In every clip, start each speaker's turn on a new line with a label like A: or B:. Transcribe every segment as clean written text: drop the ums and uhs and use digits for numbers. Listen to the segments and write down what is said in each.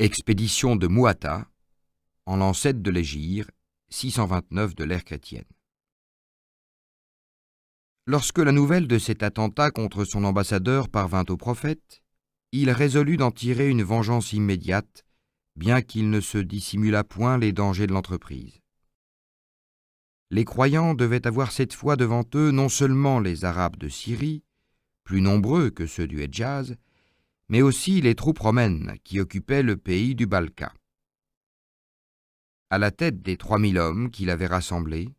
A: Expédition de Mu'ata, en l'an 7 de l'Hégire, 629 de l'ère chrétienne. Lorsque la nouvelle de cet attentat contre son ambassadeur parvint au prophète, il résolut d'en tirer une vengeance immédiate, bien qu'il ne se dissimulât point les dangers de l'entreprise. Les croyants devaient avoir cette fois devant eux non seulement les Arabes de Syrie, plus nombreux que ceux du Hedjaz, mais aussi les troupes romaines qui occupaient le pays du Balka. À la tête des 3000 hommes qu'il avait rassemblés,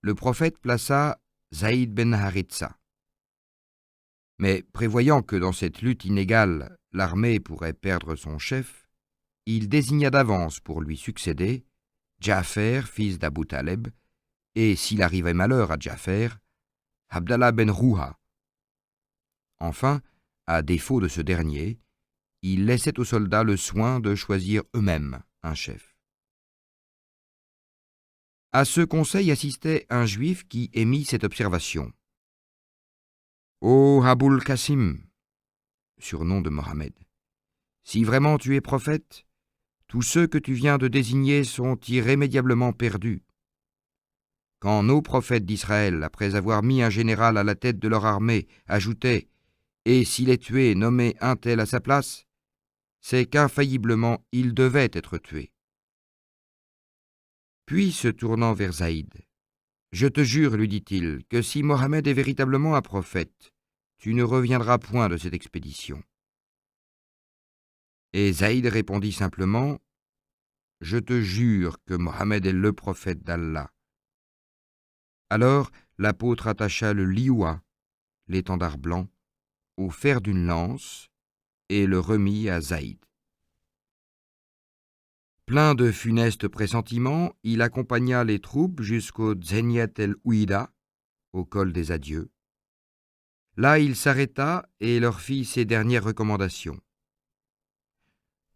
A: le prophète plaça Zaïd ben Haritha. Mais prévoyant que dans cette lutte inégale, l'armée pourrait perdre son chef, il désigna d'avance pour lui succéder Ja'fer, fils d'Abu Taleb, et s'il arrivait malheur à Ja'fer, Abdallah ben Rouha. Enfin, à défaut de ce dernier, il laissait aux soldats le soin de choisir eux-mêmes un chef. À ce conseil assistait un juif qui émit cette observation. « Ô Abul Qasim, surnom de Mohammed, si vraiment tu es prophète, tous ceux que tu viens de désigner sont irrémédiablement perdus. Quand nos prophètes d'Israël, après avoir mis un général à la tête de leur armée, ajoutaient « Et s'il est tué, nommez un tel à sa place », c'est qu'infailliblement il devait être tué. Puis, se tournant vers Zaïd, « Je te jure, lui dit-il, que si Mohammed est véritablement un prophète, tu ne reviendras point de cette expédition. » Et Zaïd répondit simplement, « Je te jure que Mohammed est le prophète d'Allah. » Alors l'apôtre attacha le liwa, l'étendard blanc, au fer d'une lance et le remit à Zaïd. Plein de funestes pressentiments, il accompagna les troupes jusqu'au Zeniat el-Ouida, au col des Adieux. Là, il s'arrêta et leur fit ces dernières recommandations.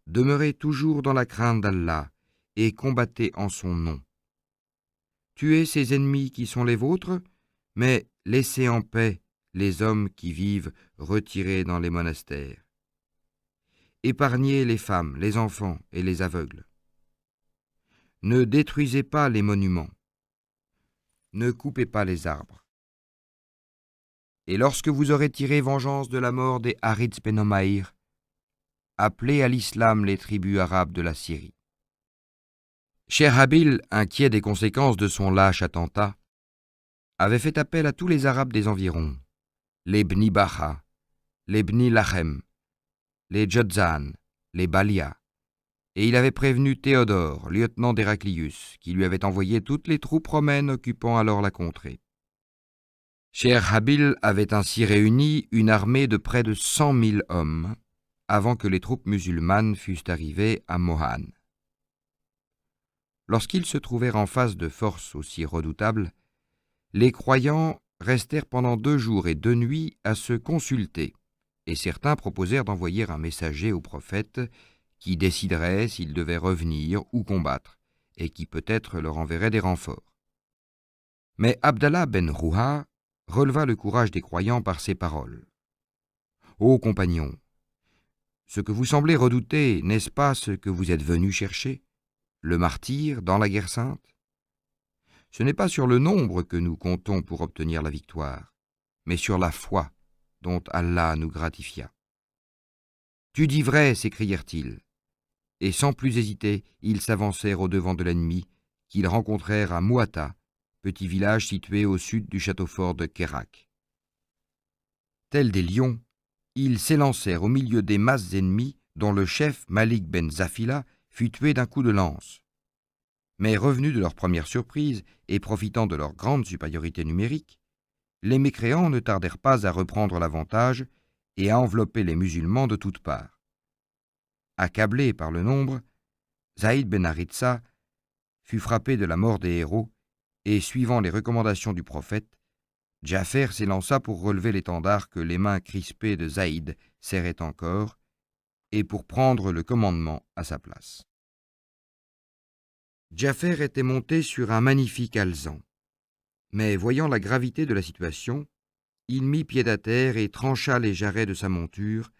A: Demeurez toujours dans la crainte d'Allah et combattez en son nom. Tuez ces ennemis qui sont les vôtres, mais laissez en paix les hommes qui vivent retirés dans les monastères. Épargnez les femmes, les enfants et les aveugles. Ne détruisez pas les monuments. Ne coupez pas les arbres. Et lorsque vous aurez tiré vengeance de la mort des Haritz ben Omaïr, appelez à l'islam les tribus arabes de la Syrie. Sherhabil, inquiet des conséquences de son lâche attentat, avait fait appel à tous les Arabes des environs, les Bni Baha, les Bni Lachem, les Jodzan, les Balia, et il avait prévenu Théodore, lieutenant d'Héraclius, qui lui avait envoyé toutes les troupes romaines occupant alors la contrée. Sherhabil avait ainsi réuni une armée de près de 100 000 hommes, avant que les troupes musulmanes fussent arrivées à Mohan. Lorsqu'ils se trouvèrent en face de forces aussi redoutables, les croyants restèrent pendant 2 jours et 2 nuits à se consulter, et certains proposèrent d'envoyer un messager au prophète qui déciderait s'il devait revenir ou combattre, et qui peut-être leur enverrait des renforts. Mais Abdallah ben Rouha releva le courage des croyants par ces paroles. « Ô compagnons, ce que vous semblez redouter, n'est-ce pas ce que vous êtes venus chercher, le martyre dans la guerre sainte? Ce n'est pas sur le nombre que nous comptons pour obtenir la victoire, mais sur la foi dont Allah nous gratifia. »« Tu dis vrai, s'écrièrent-ils, et sans plus hésiter, ils s'avancèrent au-devant de l'ennemi, qu'ils rencontrèrent à Mu'ata, petit village situé au sud du château fort de Kérak. Tels des lions, ils s'élancèrent au milieu des masses ennemies dont le chef Malik ben Zafila fut tué d'un coup de lance. Mais revenus de leur première surprise et profitant de leur grande supériorité numérique, les mécréants ne tardèrent pas à reprendre l'avantage et à envelopper les musulmans de toutes parts. Accablé par le nombre, Zaïd ben Haritha fut frappé de la mort des héros et, suivant les recommandations du prophète, Ja'fer s'élança pour relever l'étendard que les mains crispées de Zaïd serraient encore et pour prendre le commandement à sa place. Ja'fer était monté sur un magnifique alezan, mais voyant la gravité de la situation, il mit pied à terre et trancha les jarrets de sa monture,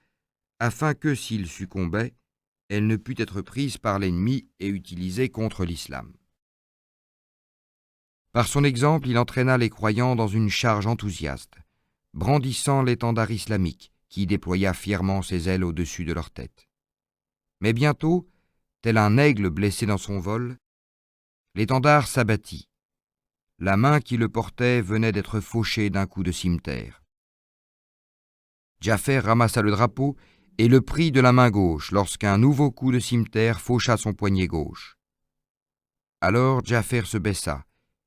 A: afin que, s'il succombait, elle ne put être prise par l'ennemi et utilisée contre l'islam. Par son exemple, il entraîna les croyants dans une charge enthousiaste, brandissant l'étendard islamique qui déploya fièrement ses ailes au-dessus de leur tête. Mais bientôt, tel un aigle blessé dans son vol, l'étendard s'abattit. La main qui le portait venait d'être fauchée d'un coup de cimeterre. Ja'fer ramassa le drapeau et le prit de la main gauche lorsqu'un nouveau coup de cimeterre faucha son poignet gauche. Alors Ja'fer se baissa,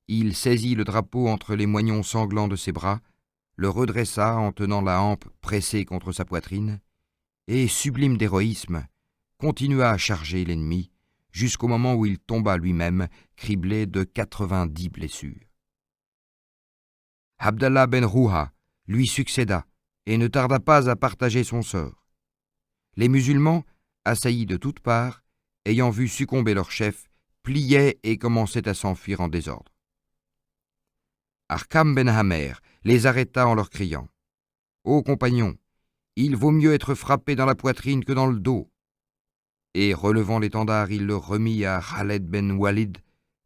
A: il saisit le drapeau entre les moignons sanglants de ses bras, le redressa en tenant la hampe pressée contre sa poitrine, et, sublime d'héroïsme, continua à charger l'ennemi jusqu'au moment où il tomba lui-même, criblé de 90 blessures. Abdallah ben Rouha lui succéda et ne tarda pas à partager son sort. Les musulmans, assaillis de toutes parts, ayant vu succomber leur chef, pliaient et commençaient à s'enfuir en désordre. Arqam ben Hamer les arrêta en leur criant « Ô compagnons, il vaut mieux être frappé dans la poitrine que dans le dos !» Et relevant l'étendard, il le remit à Khaled ben Walid,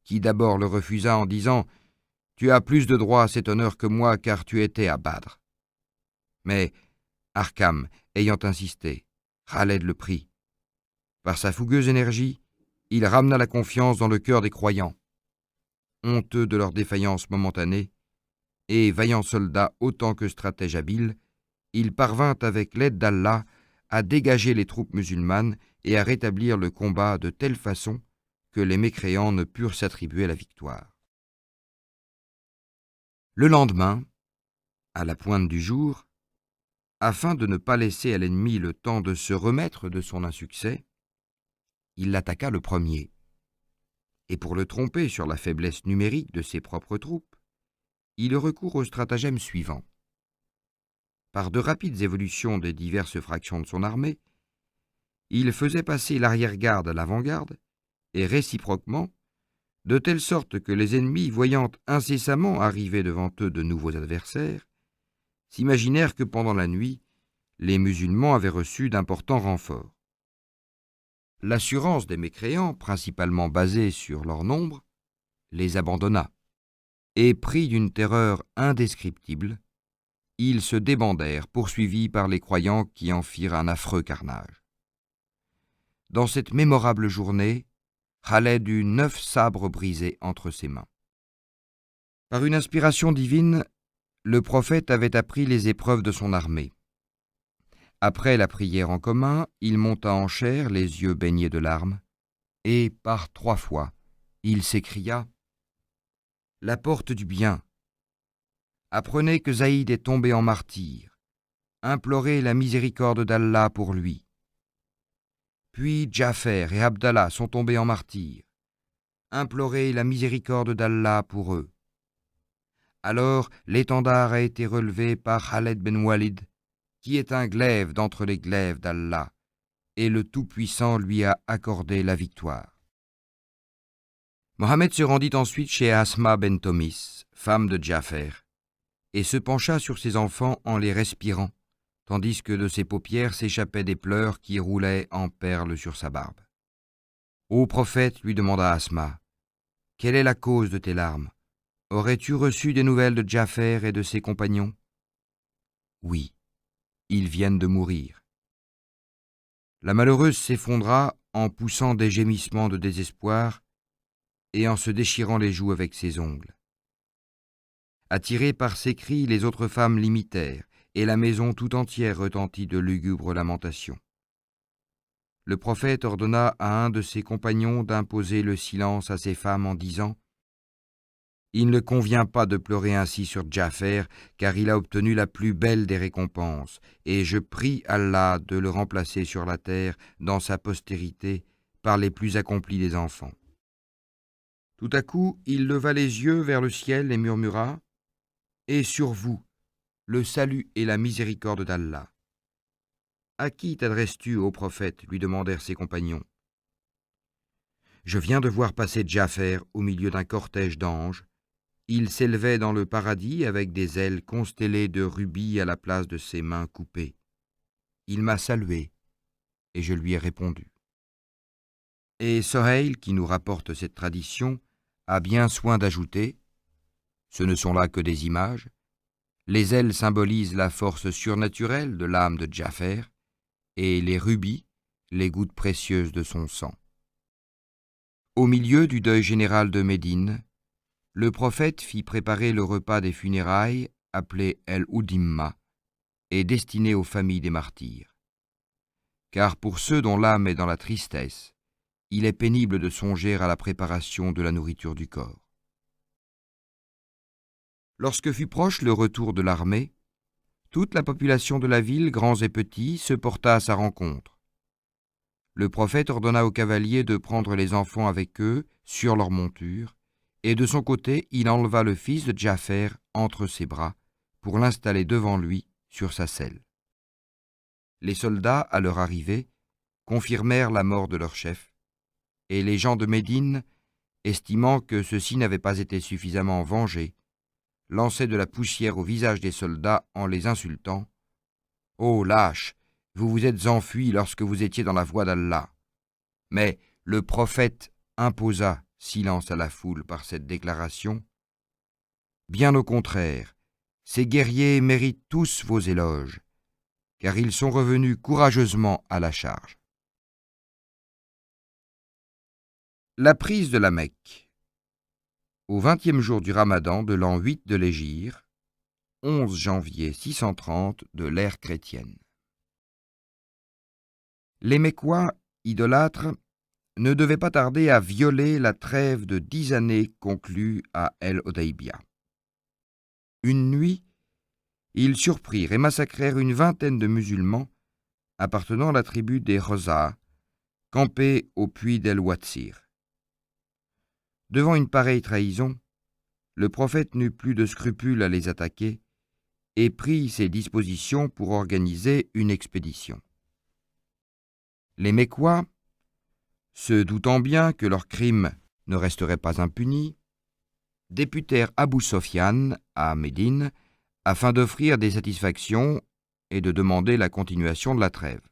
A: qui d'abord le refusa en disant « Tu as plus de droit à cet honneur que moi, car tu étais à Badr. » Mais Arqam, ayant insisté, Khaled le prit. Par sa fougueuse énergie, il ramena la confiance dans le cœur des croyants. Honteux de leur défaillance momentanée, et vaillant soldat autant que stratège habile, il parvint avec l'aide d'Allah à dégager les troupes musulmanes et à rétablir le combat de telle façon que les mécréants ne purent s'attribuer la victoire. Le lendemain, à la pointe du jour, afin de ne pas laisser à l'ennemi le temps de se remettre de son insuccès, il l'attaqua le premier. Et pour le tromper sur la faiblesse numérique de ses propres troupes, il recourt au stratagème suivant. Par de rapides évolutions des diverses fractions de son armée, il faisait passer l'arrière-garde à l'avant-garde, et réciproquement, de telle sorte que les ennemis, voyant incessamment arriver devant eux de nouveaux adversaires, s'imaginèrent que pendant la nuit, les musulmans avaient reçu d'importants renforts. L'assurance des mécréants, principalement basée sur leur nombre, les abandonna, et pris d'une terreur indescriptible, ils se débandèrent, poursuivis par les croyants qui en firent un affreux carnage. Dans cette mémorable journée, Khaled eut 9 sabres brisés entre ses mains. Par une inspiration divine, le prophète avait appris les épreuves de son armée. Après la prière en commun, il monta en chair, les yeux baignés de larmes, et par 3 fois, il s'écria « La porte du bien ! Apprenez que Zaïd est tombé en martyr. Implorez la miséricorde d'Allah pour lui. Puis Ja'fer et Abdallah sont tombés en martyr. Implorez la miséricorde d'Allah pour eux. Alors l'étendard a été relevé par Khaled ben Walid, qui est un glaive d'entre les glaives d'Allah, et le Tout-Puissant lui a accordé la victoire. » Mohammed se rendit ensuite chez Asma ben Tomis, femme de Ja'fer, et se pencha sur ses enfants en les respirant, tandis que de ses paupières s'échappaient des pleurs qui roulaient en perles sur sa barbe. « Ô prophète, lui demanda Asma, quelle est la cause de tes larmes? Aurais-tu reçu des nouvelles de Ja'fer et de ses compagnons? » Oui, ils viennent de mourir. La malheureuse s'effondra en poussant des gémissements de désespoir et en se déchirant les joues avec ses ongles. Attirées par ces cris, les autres femmes l'imitèrent, et la maison tout entière retentit de lugubres lamentations. Le prophète ordonna à un de ses compagnons d'imposer le silence à ces femmes en disant « Il ne convient pas de pleurer ainsi sur Ja'fer, car il a obtenu la plus belle des récompenses, et je prie Allah de le remplacer sur la terre, dans sa postérité, par les plus accomplis des enfants. » Tout à coup, il leva les yeux vers le ciel et murmura « Et sur vous, le salut et la miséricorde d'Allah. » « À qui t'adresses-tu, ô prophète ?» lui demandèrent ses compagnons. « Je viens de voir passer Ja'fer au milieu d'un cortège d'anges. Il s'élevait dans le paradis avec des ailes constellées de rubis à la place de ses mains coupées. Il m'a salué, et je lui ai répondu. Et Soheil, qui nous rapporte cette tradition, a bien soin d'ajouter « Ce ne sont là que des images. Les ailes symbolisent la force surnaturelle de l'âme de Ja'fer, et les rubis, les gouttes précieuses de son sang. » Au milieu du deuil général de Médine, le prophète fit préparer le repas des funérailles, appelé El-Oudimma, et destiné aux familles des martyrs. Car pour ceux dont l'âme est dans la tristesse, il est pénible de songer à la préparation de la nourriture du corps. Lorsque fut proche le retour de l'armée, toute la population de la ville, grands et petits, se porta à sa rencontre. Le prophète ordonna aux cavaliers de prendre les enfants avec eux sur leurs montures, et de son côté, il enleva le fils de Ja'fer entre ses bras pour l'installer devant lui sur sa selle. Les soldats, à leur arrivée, confirmèrent la mort de leur chef, et les gens de Médine, estimant que ceux-ci n'avaient pas été suffisamment vengés, lançaient de la poussière au visage des soldats en les insultant. « Ô lâches, vous vous êtes enfuis lorsque vous étiez dans la voie d'Allah. » Mais le prophète imposa silence à la foule par cette déclaration. « Bien au contraire, ces guerriers méritent tous vos éloges, car ils sont revenus courageusement à la charge. » La prise de la Mecque. Au 20e jour du Ramadan de l'an 8 de l'Hégire, 11 janvier 630 de l'ère chrétienne. Les Mécois, idolâtres, ne devaient pas tarder à violer la trêve de 10 années conclue à El-Odaïbia. Une nuit, ils surprirent et massacrèrent une vingtaine de musulmans appartenant à la tribu des Rosa, campés au puits d'El-Watsir. Devant une pareille trahison, le prophète n'eut plus de scrupules à les attaquer et prit ses dispositions pour organiser une expédition. Les Mécois, se doutant bien que leurs crimes ne resteraient pas impunis, députèrent Abu Sofyan à Médine afin d'offrir des satisfactions et de demander la continuation de la trêve.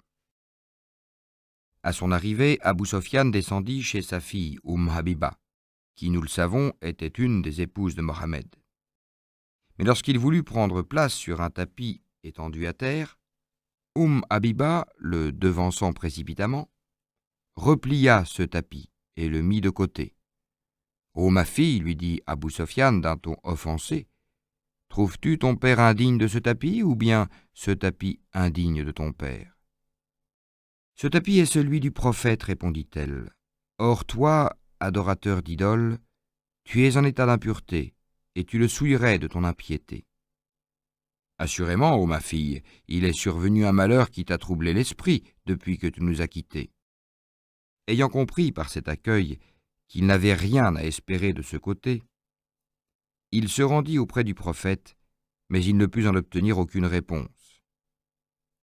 A: À son arrivée, Abu Sofyan descendit chez sa fille Habiba, qui, nous le savons, était une des épouses de Mohammed. Mais lorsqu'il voulut prendre place sur un tapis étendu à terre, Habiba, le devançant précipitamment, replia ce tapis et le mit de côté. « Ô ma fille, lui dit Abu Sofyan d'un ton offensé, trouves-tu ton père indigne de ce tapis ou bien ce tapis indigne de ton père ?»« Ce tapis est celui du prophète, répondit-elle. Or toi, adorateur d'idoles, tu es en état d'impureté, et tu le souillerais de ton impiété. Assurément, ô ma fille, il est survenu un malheur qui t'a troublé l'esprit depuis que tu nous as quittés. » Ayant compris par cet accueil qu'il n'avait rien à espérer de ce côté, il se rendit auprès du prophète, mais il ne put en obtenir aucune réponse.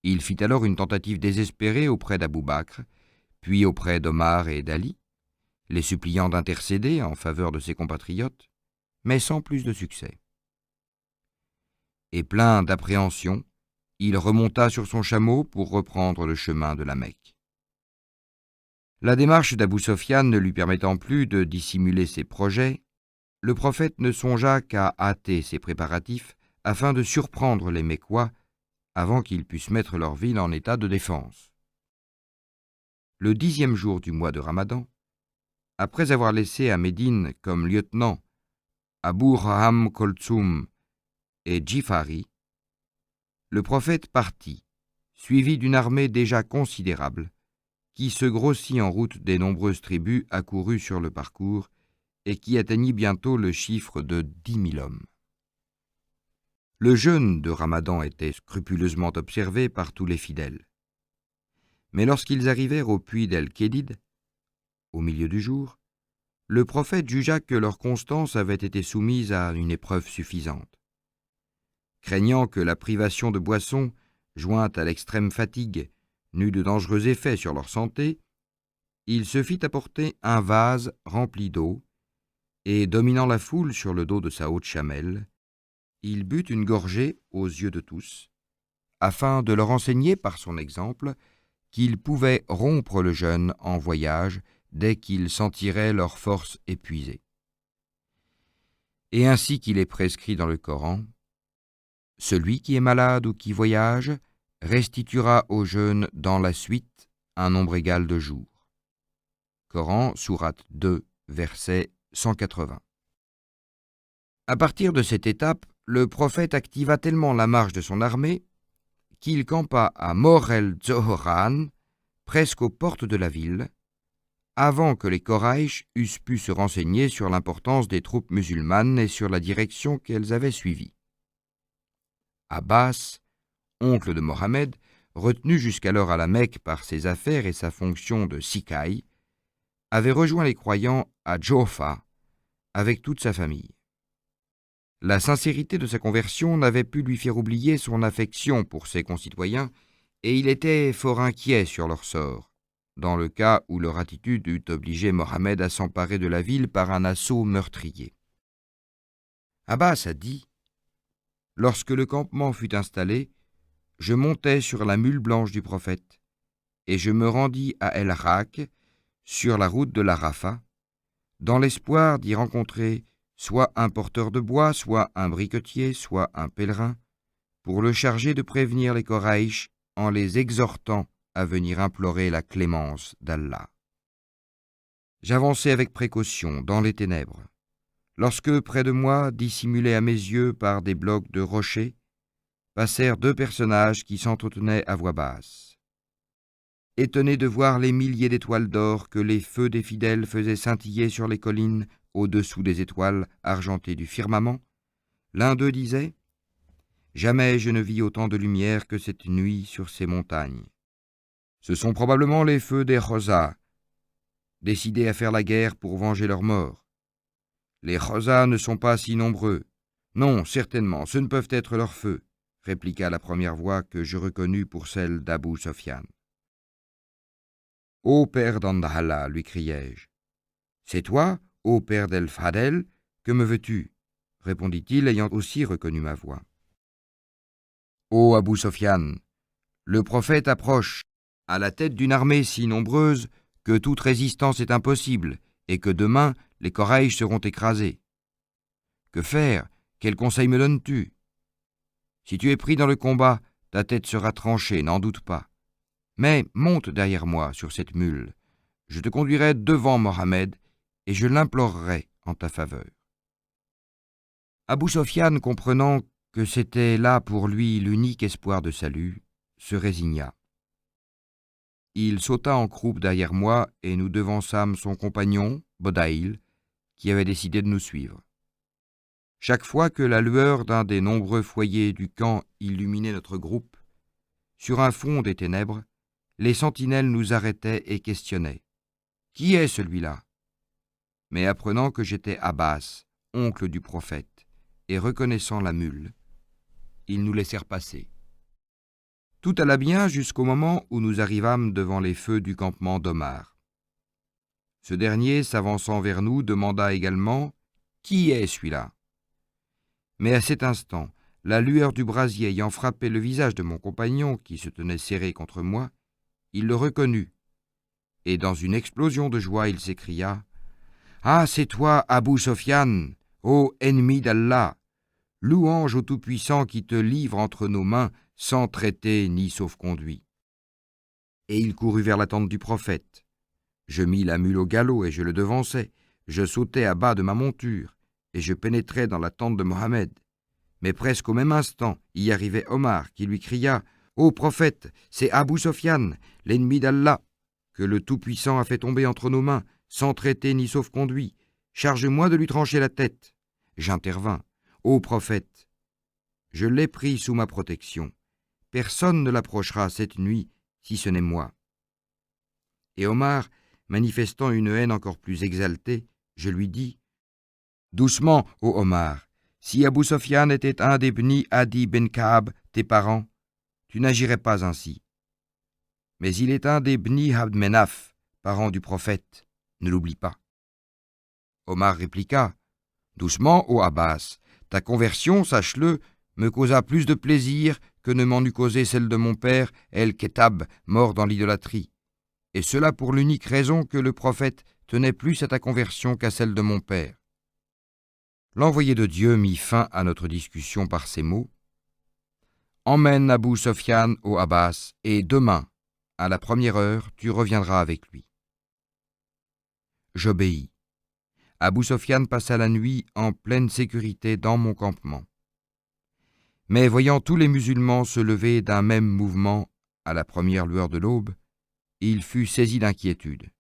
A: Il fit alors une tentative désespérée auprès d'Abou Bakr, puis auprès d'Omar et d'Ali, les suppliant d'intercéder en faveur de ses compatriotes, mais sans plus de succès. Et plein d'appréhension, il remonta sur son chameau pour reprendre le chemin de la Mecque. La démarche d'Abou Sofyan ne lui permettant plus de dissimuler ses projets, le prophète ne songea qu'à hâter ses préparatifs afin de surprendre les Mécois avant qu'ils puissent mettre leur ville en état de défense. Le 10e jour du mois de Ramadan, après avoir laissé à Médine comme lieutenant Abu Raham Koltsoum et Djifari, le prophète partit, suivi d'une armée déjà considérable, qui se grossit en route des nombreuses tribus accourues sur le parcours et qui atteignit bientôt le chiffre de 10 000 hommes. Le jeûne de Ramadan était scrupuleusement observé par tous les fidèles. Mais lorsqu'ils arrivèrent au puits d'El-Kédid, au milieu du jour, le prophète jugea que leur constance avait été soumise à une épreuve suffisante. Craignant que la privation de boisson, jointe à l'extrême fatigue, n'eût de dangereux effets sur leur santé, il se fit apporter un vase rempli d'eau, et, dominant la foule sur le dos de sa haute chamelle, il but une gorgée aux yeux de tous, afin de leur enseigner par son exemple qu'il pouvait rompre le jeûne en voyage dès qu'ils sentiraient leur force épuisée. Et ainsi qu'il est prescrit dans le Coran, celui qui est malade ou qui voyage restituera au jeûne dans la suite un nombre égal de jours. Coran, sourate 2, verset 180. À partir de cette étape, le prophète activa tellement la marche de son armée qu'il campa à Mor el-Zohran, presque aux portes de la ville, avant que les Quraïsh eussent pu se renseigner sur l'importance des troupes musulmanes et sur la direction qu'elles avaient suivie. Abbas, oncle de Mohammed, retenu jusqu'alors à la Mecque par ses affaires et sa fonction de sikaï, avait rejoint les croyants à Djofa avec toute sa famille. La sincérité de sa conversion n'avait pu lui faire oublier son affection pour ses concitoyens et il était fort inquiet sur leur sort, dans le cas où leur attitude eût obligé Mohammed à s'emparer de la ville par un assaut meurtrier. Abbas a dit : « Lorsque le campement fut installé, je montai sur la mule blanche du prophète, et je me rendis à El-Rak, sur la route de l'Arafa, dans l'espoir d'y rencontrer soit un porteur de bois, soit un briquetier, soit un pèlerin, pour le charger de prévenir les Quraïsh en les exhortant à venir implorer la clémence d'Allah. J'avançai avec précaution dans les ténèbres, lorsque près de moi, dissimulés à mes yeux par des blocs de rochers, passèrent deux personnages qui s'entretenaient à voix basse. Étonné de voir les milliers d'étoiles d'or que les feux des fidèles faisaient scintiller sur les collines au-dessous des étoiles argentées du firmament, l'un d'eux disait : « Jamais je ne vis autant de lumière que cette nuit sur ces montagnes. Ce sont probablement les feux des Khozas, décidés à faire la guerre pour venger leurs morts. Les Khozas ne sont pas si nombreux. Non, certainement, ce ne peuvent être leurs feux, répliqua la première voix que je reconnus pour celle d'Abou Sofyan. « Ô père d'Andallah, lui criai-je. « C'est toi, ô père d'El-Fadel, que me veux-tu » répondit-il, ayant aussi reconnu ma voix. « Ô Abou Sofyan, le prophète approche, à la tête d'une armée si nombreuse que toute résistance est impossible et que demain les Quraïsh seront écrasés. Que faire? Quel conseil me donnes-tu? Si tu es pris dans le combat, ta tête sera tranchée, n'en doute pas. Mais monte derrière moi sur cette mule. Je te conduirai devant Mohammed et je l'implorerai en ta faveur. » Abou Sofyan, comprenant que c'était là pour lui l'unique espoir de salut, se résigna. Il sauta en croupe derrière moi et nous devançâmes son compagnon, Bodaïl, qui avait décidé de nous suivre. Chaque fois que la lueur d'un des nombreux foyers du camp illuminait notre groupe, sur un fond des ténèbres, les sentinelles nous arrêtaient et questionnaient. « Qui est celui-là » Mais apprenant que j'étais Abbas, oncle du prophète, et reconnaissant la mule, ils nous laissèrent passer. Tout alla bien jusqu'au moment où nous arrivâmes devant les feux du campement d'Omar. Ce dernier, s'avançant vers nous, demanda également « Qui est celui-là » Mais à cet instant, la lueur du brasier ayant frappé le visage de mon compagnon, qui se tenait serré contre moi, il le reconnut, et dans une explosion de joie, il s'écria « Ah, c'est toi, Abou Sofyan, ô ennemi d'Allah, louange au Tout-Puissant qui te livre entre nos mains sans traité ni sauf-conduit. » Et il courut vers la tente du prophète. Je mis la mule au galop et je le devançai. Je sautai à bas de ma monture et je pénétrai dans la tente de Mohammed. Mais presque au même instant, y arrivait Omar qui lui cria « Ô prophète, c'est Abou Sofyan, l'ennemi d'Allah, que le Tout-Puissant a fait tomber entre nos mains, sans traité ni sauf-conduit. Charge-moi de lui trancher la tête. » J'intervins. « Ô prophète, je l'ai pris sous ma protection. Personne ne l'approchera cette nuit, si ce n'est moi. » Et Omar, manifestant une haine encore plus exaltée, je lui dis « Doucement, ô Omar, si Abou Sofyan était un des Bni Adi ben Ka'ab, tes parents, tu n'agirais pas ainsi. Mais il est un des Bni Abd Menaf, parents du prophète, ne l'oublie pas. » Omar répliqua « Doucement, ô Abbas, ta conversion, sache-le, me causa plus de plaisir que ne m'en eût causé celle de mon père, El-Ketab, mort dans l'idolâtrie. et cela pour l'unique raison que le prophète tenait plus à ta conversion qu'à celle de mon père. » L'envoyé de Dieu mit fin à notre discussion par ces mots: « Emmène Abou Sofiane au Abbas, et demain, à la première heure, tu reviendras avec lui. » J'obéis. Abou Sofiane passa la nuit en pleine sécurité dans mon campement. Mais voyant tous les musulmans se lever d'un même mouvement à la première lueur de l'aube, il fut saisi d'inquiétude.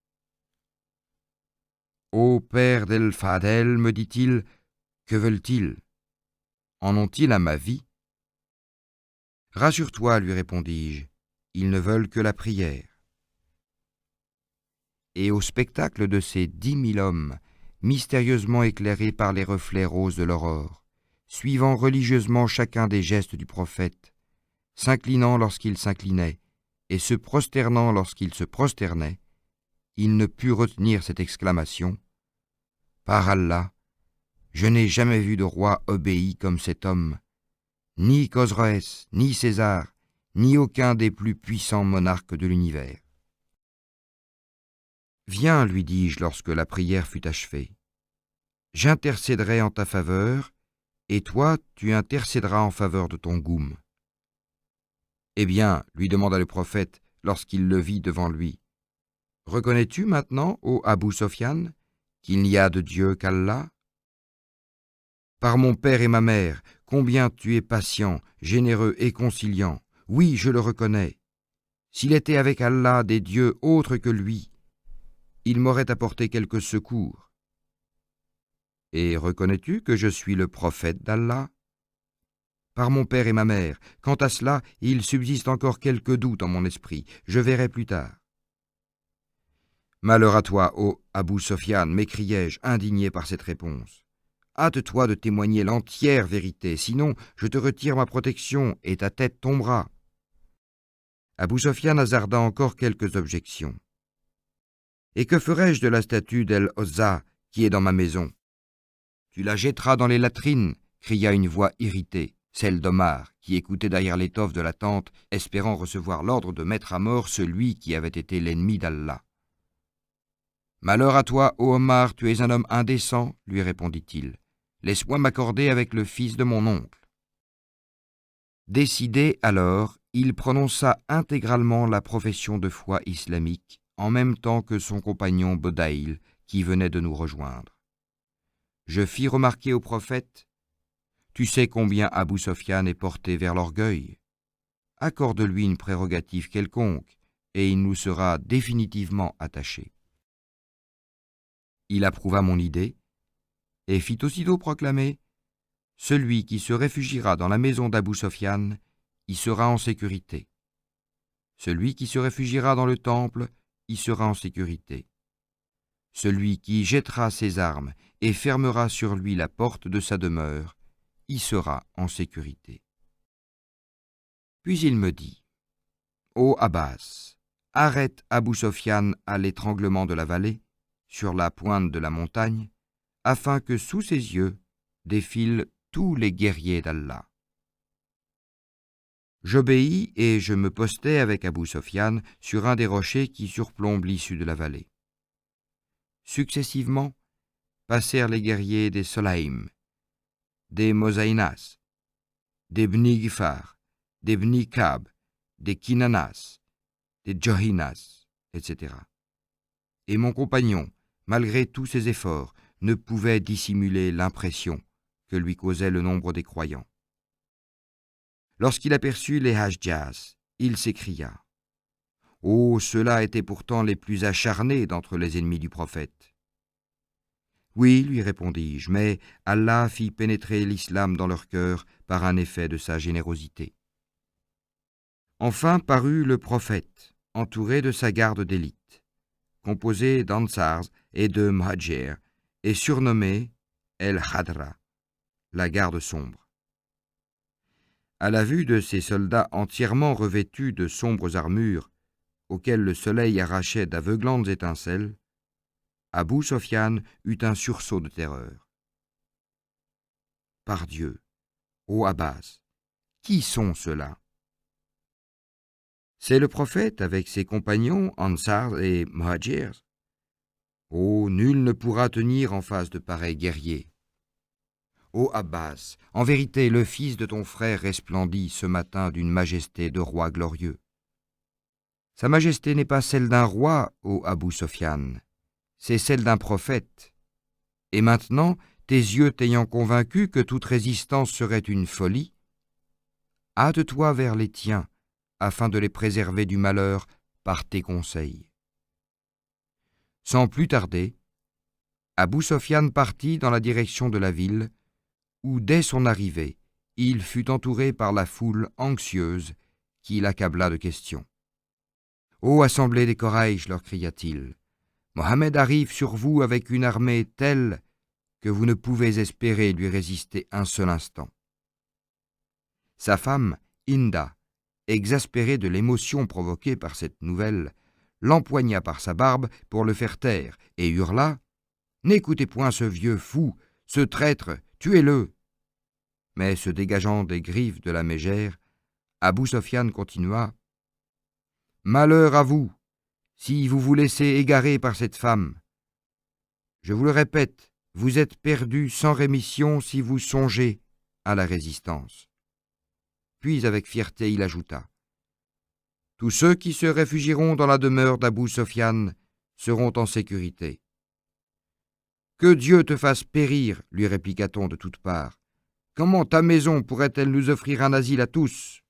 A: « Ô père d'El-Fadel, me dit-il, que veulent-ils? En ont-ils à ma vie ?» « Rassure-toi, lui répondis-je, ils ne veulent que la prière. » Et au spectacle de ces 10 000 hommes, mystérieusement éclairés par les reflets roses de l'aurore, suivant religieusement chacun des gestes du prophète, s'inclinant lorsqu'il s'inclinait, et se prosternant lorsqu'il se prosternait, il ne put retenir cette exclamation: « Par Allah, je n'ai jamais vu de roi obéi comme cet homme, ni Khosroès, ni César, ni aucun des plus puissants monarques de l'univers. » « Viens, lui dis-je lorsque la prière fut achevée. J'intercéderai en ta faveur, et toi, tu intercéderas en faveur de ton goum. » « Eh bien, lui demanda le prophète lorsqu'il le vit devant lui, reconnais-tu maintenant, ô Abou Sofiane, qu'il n'y a de Dieu qu'Allah? Par mon père et ma mère, combien tu es patient, généreux et conciliant. Oui, je le reconnais. S'il était avec Allah des dieux autres que lui, il m'aurait apporté quelque secours. Et reconnais-tu que je suis le prophète d'Allah? Par mon père et ma mère, quant à cela, il subsiste encore quelques doutes en mon esprit. Je verrai plus tard. Malheur à toi, ô Abou Sofiane, m'écriai-je, indigné par cette réponse. Hâte-toi de témoigner l'entière vérité, sinon je te retire ma protection et ta tête tombera. Abou Sofiane hasarda encore quelques objections. Et que ferai-je de la statue d'El-Ozza qui est dans ma maison? Tu la jetteras dans les latrines, cria une voix irritée, celle d'Omar, qui écoutait derrière l'étoffe de la tente, espérant recevoir l'ordre de mettre à mort celui qui avait été l'ennemi d'Allah. Malheur à toi, ô Omar, tu es un homme indécent, lui répondit-il. Laisse-moi m'accorder avec le fils de mon oncle. Décidé alors, il prononça intégralement la profession de foi islamique, en même temps que son compagnon Bodaïl, qui venait de nous rejoindre. Je fis remarquer au prophète: « Tu sais combien Abou Sofiane est porté vers l'orgueil. Accorde-lui une prérogative quelconque, et il nous sera définitivement attaché. » Il approuva mon idée, et fit aussitôt proclamer: « Celui qui se réfugiera dans la maison d'Abou Sofiane y sera en sécurité. Celui qui se réfugiera dans le temple y sera en sécurité. Celui qui jettera ses armes et fermera sur lui la porte de sa demeure y sera en sécurité. » Puis il me dit: « Ô Abbas, arrête Abou Sofiane à l'étranglement de la vallée, sur la pointe de la montagne, afin que sous ses yeux défilent tous les guerriers d'Allah. » J'obéis et je me postai avec Abou Sofiane sur un des rochers qui surplombent l'issue de la vallée. Successivement, passèrent les guerriers des Solaïm, des Mosaïnas, des Bni Gifar, des Bni Kab, des Kinanas, des Johinas, etc. Et mon compagnon, malgré tous ses efforts, ne pouvait dissimuler l'impression que lui causait le nombre des croyants. Lorsqu'il aperçut les Hajjaz, il s'écria: « Oh, ceux-là étaient pourtant les plus acharnés d'entre les ennemis du prophète. » « Oui, lui répondis-je, mais Allah fit pénétrer l'islam dans leur cœur par un effet de sa générosité. » Enfin parut le prophète, entouré de sa garde d'élite, composée d'Ansars et de Muhadjir, et surnommé El-Hadra, la garde sombre. À la vue de ces soldats entièrement revêtus de sombres armures, auxquelles le soleil arrachait d'aveuglantes étincelles, Abou Sofiane eut un sursaut de terreur. « Par Dieu, ô Abbas, qui sont ceux-là ? » C'est le prophète avec ses compagnons Ansar et Muhajirs. Oh, nul ne pourra tenir en face de pareils guerriers. Ô Abbas, en vérité, le fils de ton frère resplendit ce matin d'une majesté de roi glorieux. Sa majesté n'est pas celle d'un roi, ô Abou Sofiane, c'est celle d'un prophète. Et maintenant, tes yeux t'ayant convaincu que toute résistance serait une folie, hâte-toi vers les tiens, afin de les préserver du malheur par tes conseils. Sans plus tarder, Abou Sofiane partit dans la direction de la ville, où dès son arrivée, il fut entouré par la foule anxieuse qui l'accabla de questions. « Ô assemblée des Quraïch, leur cria-t-il, Mohammed arrive sur vous avec une armée telle que vous ne pouvez espérer lui résister un seul instant. » Sa femme, Hinda, exaspérée de l'émotion provoquée par cette nouvelle, l'empoigna par sa barbe pour le faire taire et hurla « N'écoutez point ce vieux fou, ce traître, tuez-le » Mais se dégageant des griffes de la mégère, Abou Sofiane continua « Malheur à vous, si vous vous laissez égarer par cette femme. Je vous le répète, vous êtes perdus sans rémission si vous songez à la résistance. » Puis avec fierté il ajouta « Tous ceux qui se réfugieront dans la demeure d'Abou Sofiane seront en sécurité. »« Que Dieu te fasse périr, lui répliqua-t-on de toutes parts. Comment ta maison pourrait-elle nous offrir un asile à tous ?»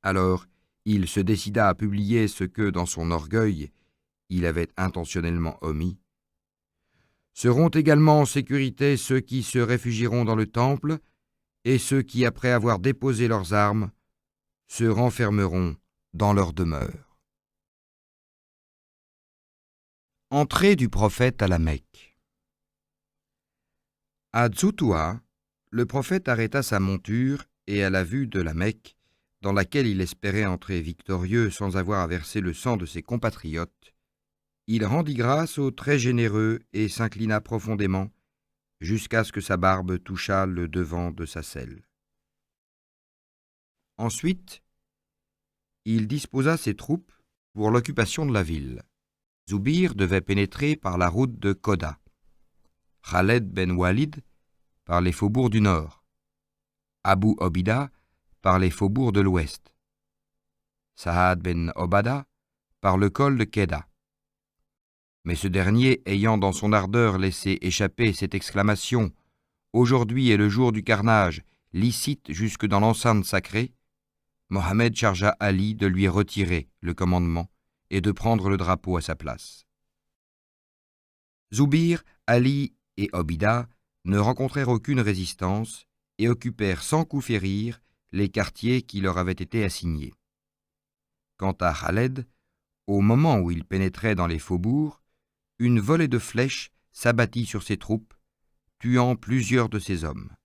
A: Alors, il se décida à publier ce que, dans son orgueil, il avait intentionnellement omis. Seront également en sécurité ceux qui se réfugieront dans le temple et ceux qui, après avoir déposé leurs armes, se renfermeront dans leur demeure. Entrée du prophète à la Mecque. À Tzoutoua, le prophète arrêta sa monture et à la vue de la Mecque, dans laquelle il espérait entrer victorieux sans avoir à verser le sang de ses compatriotes, il rendit grâce au très généreux et s'inclina profondément jusqu'à ce que sa barbe touchât le devant de sa selle. Ensuite, il disposa ses troupes pour l'occupation de la ville. Zoubir devait pénétrer par la route de Koda, Khaled ben Walid par les faubourgs du nord, Abu Obida par les faubourgs de l'ouest, Saad ben Obada par le col de Keda. Mais ce dernier, ayant dans son ardeur laissé échapper cette exclamation « Aujourd'hui est le jour du carnage, licite jusque dans l'enceinte sacrée », Mohammed chargea Ali de lui retirer le commandement et de prendre le drapeau à sa place. Zoubir, Ali et Obida ne rencontrèrent aucune résistance et occupèrent sans coup férir les quartiers qui leur avaient été assignés. Quant à Khaled, au moment où il pénétrait dans les faubourgs, une volée de flèches s'abattit sur ses troupes, tuant plusieurs de ses hommes.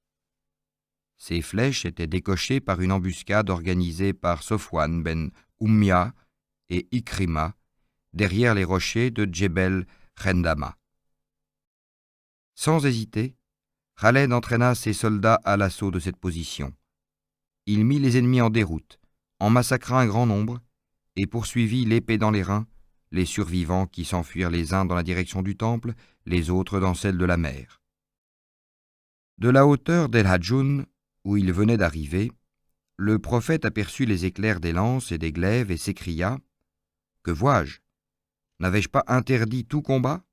A: Ces flèches étaient décochées par une embuscade organisée par Sofwan ben Ummia et Ikrima, derrière les rochers de Djebel Khendama. Sans hésiter, Khaled entraîna ses soldats à l'assaut de cette position. Il mit les ennemis en déroute, en massacra un grand nombre, et poursuivit l'épée dans les reins, les survivants qui s'enfuirent les uns dans la direction du temple, les autres dans celle de la mer. De la hauteur d'El Hadjoun, où il venait d'arriver, le prophète aperçut les éclairs des lances et des glaives et s'écria « Que vois-je? N'avais-je pas interdit tout combat ?»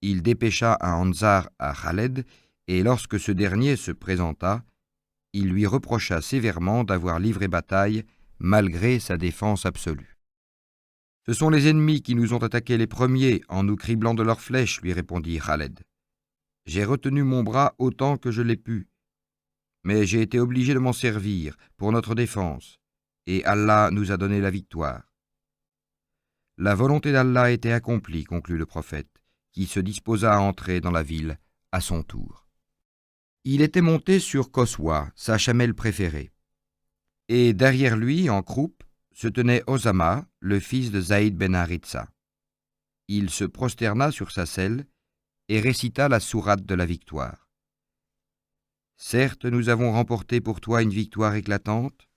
A: Il dépêcha un Ansar à Khaled, et lorsque ce dernier se présenta, il lui reprocha sévèrement d'avoir livré bataille malgré sa défense absolue. « Ce sont les ennemis qui nous ont attaqués les premiers en nous criblant de leurs flèches, lui répondit Khaled. J'ai retenu mon bras autant que je l'ai pu, mais j'ai été obligé de m'en servir pour notre défense, et Allah nous a donné la victoire. La volonté d'Allah était accomplie, conclut le prophète, qui se disposa à entrer dans la ville à son tour. Il était monté sur Qaswa, sa chamelle préférée, et derrière lui, en croupe, se tenait Osama, le fils de Zaïd ben Haritha. Il se prosterna sur sa selle et récita la sourate de la victoire. Certes, nous avons remporté pour toi une victoire éclatante,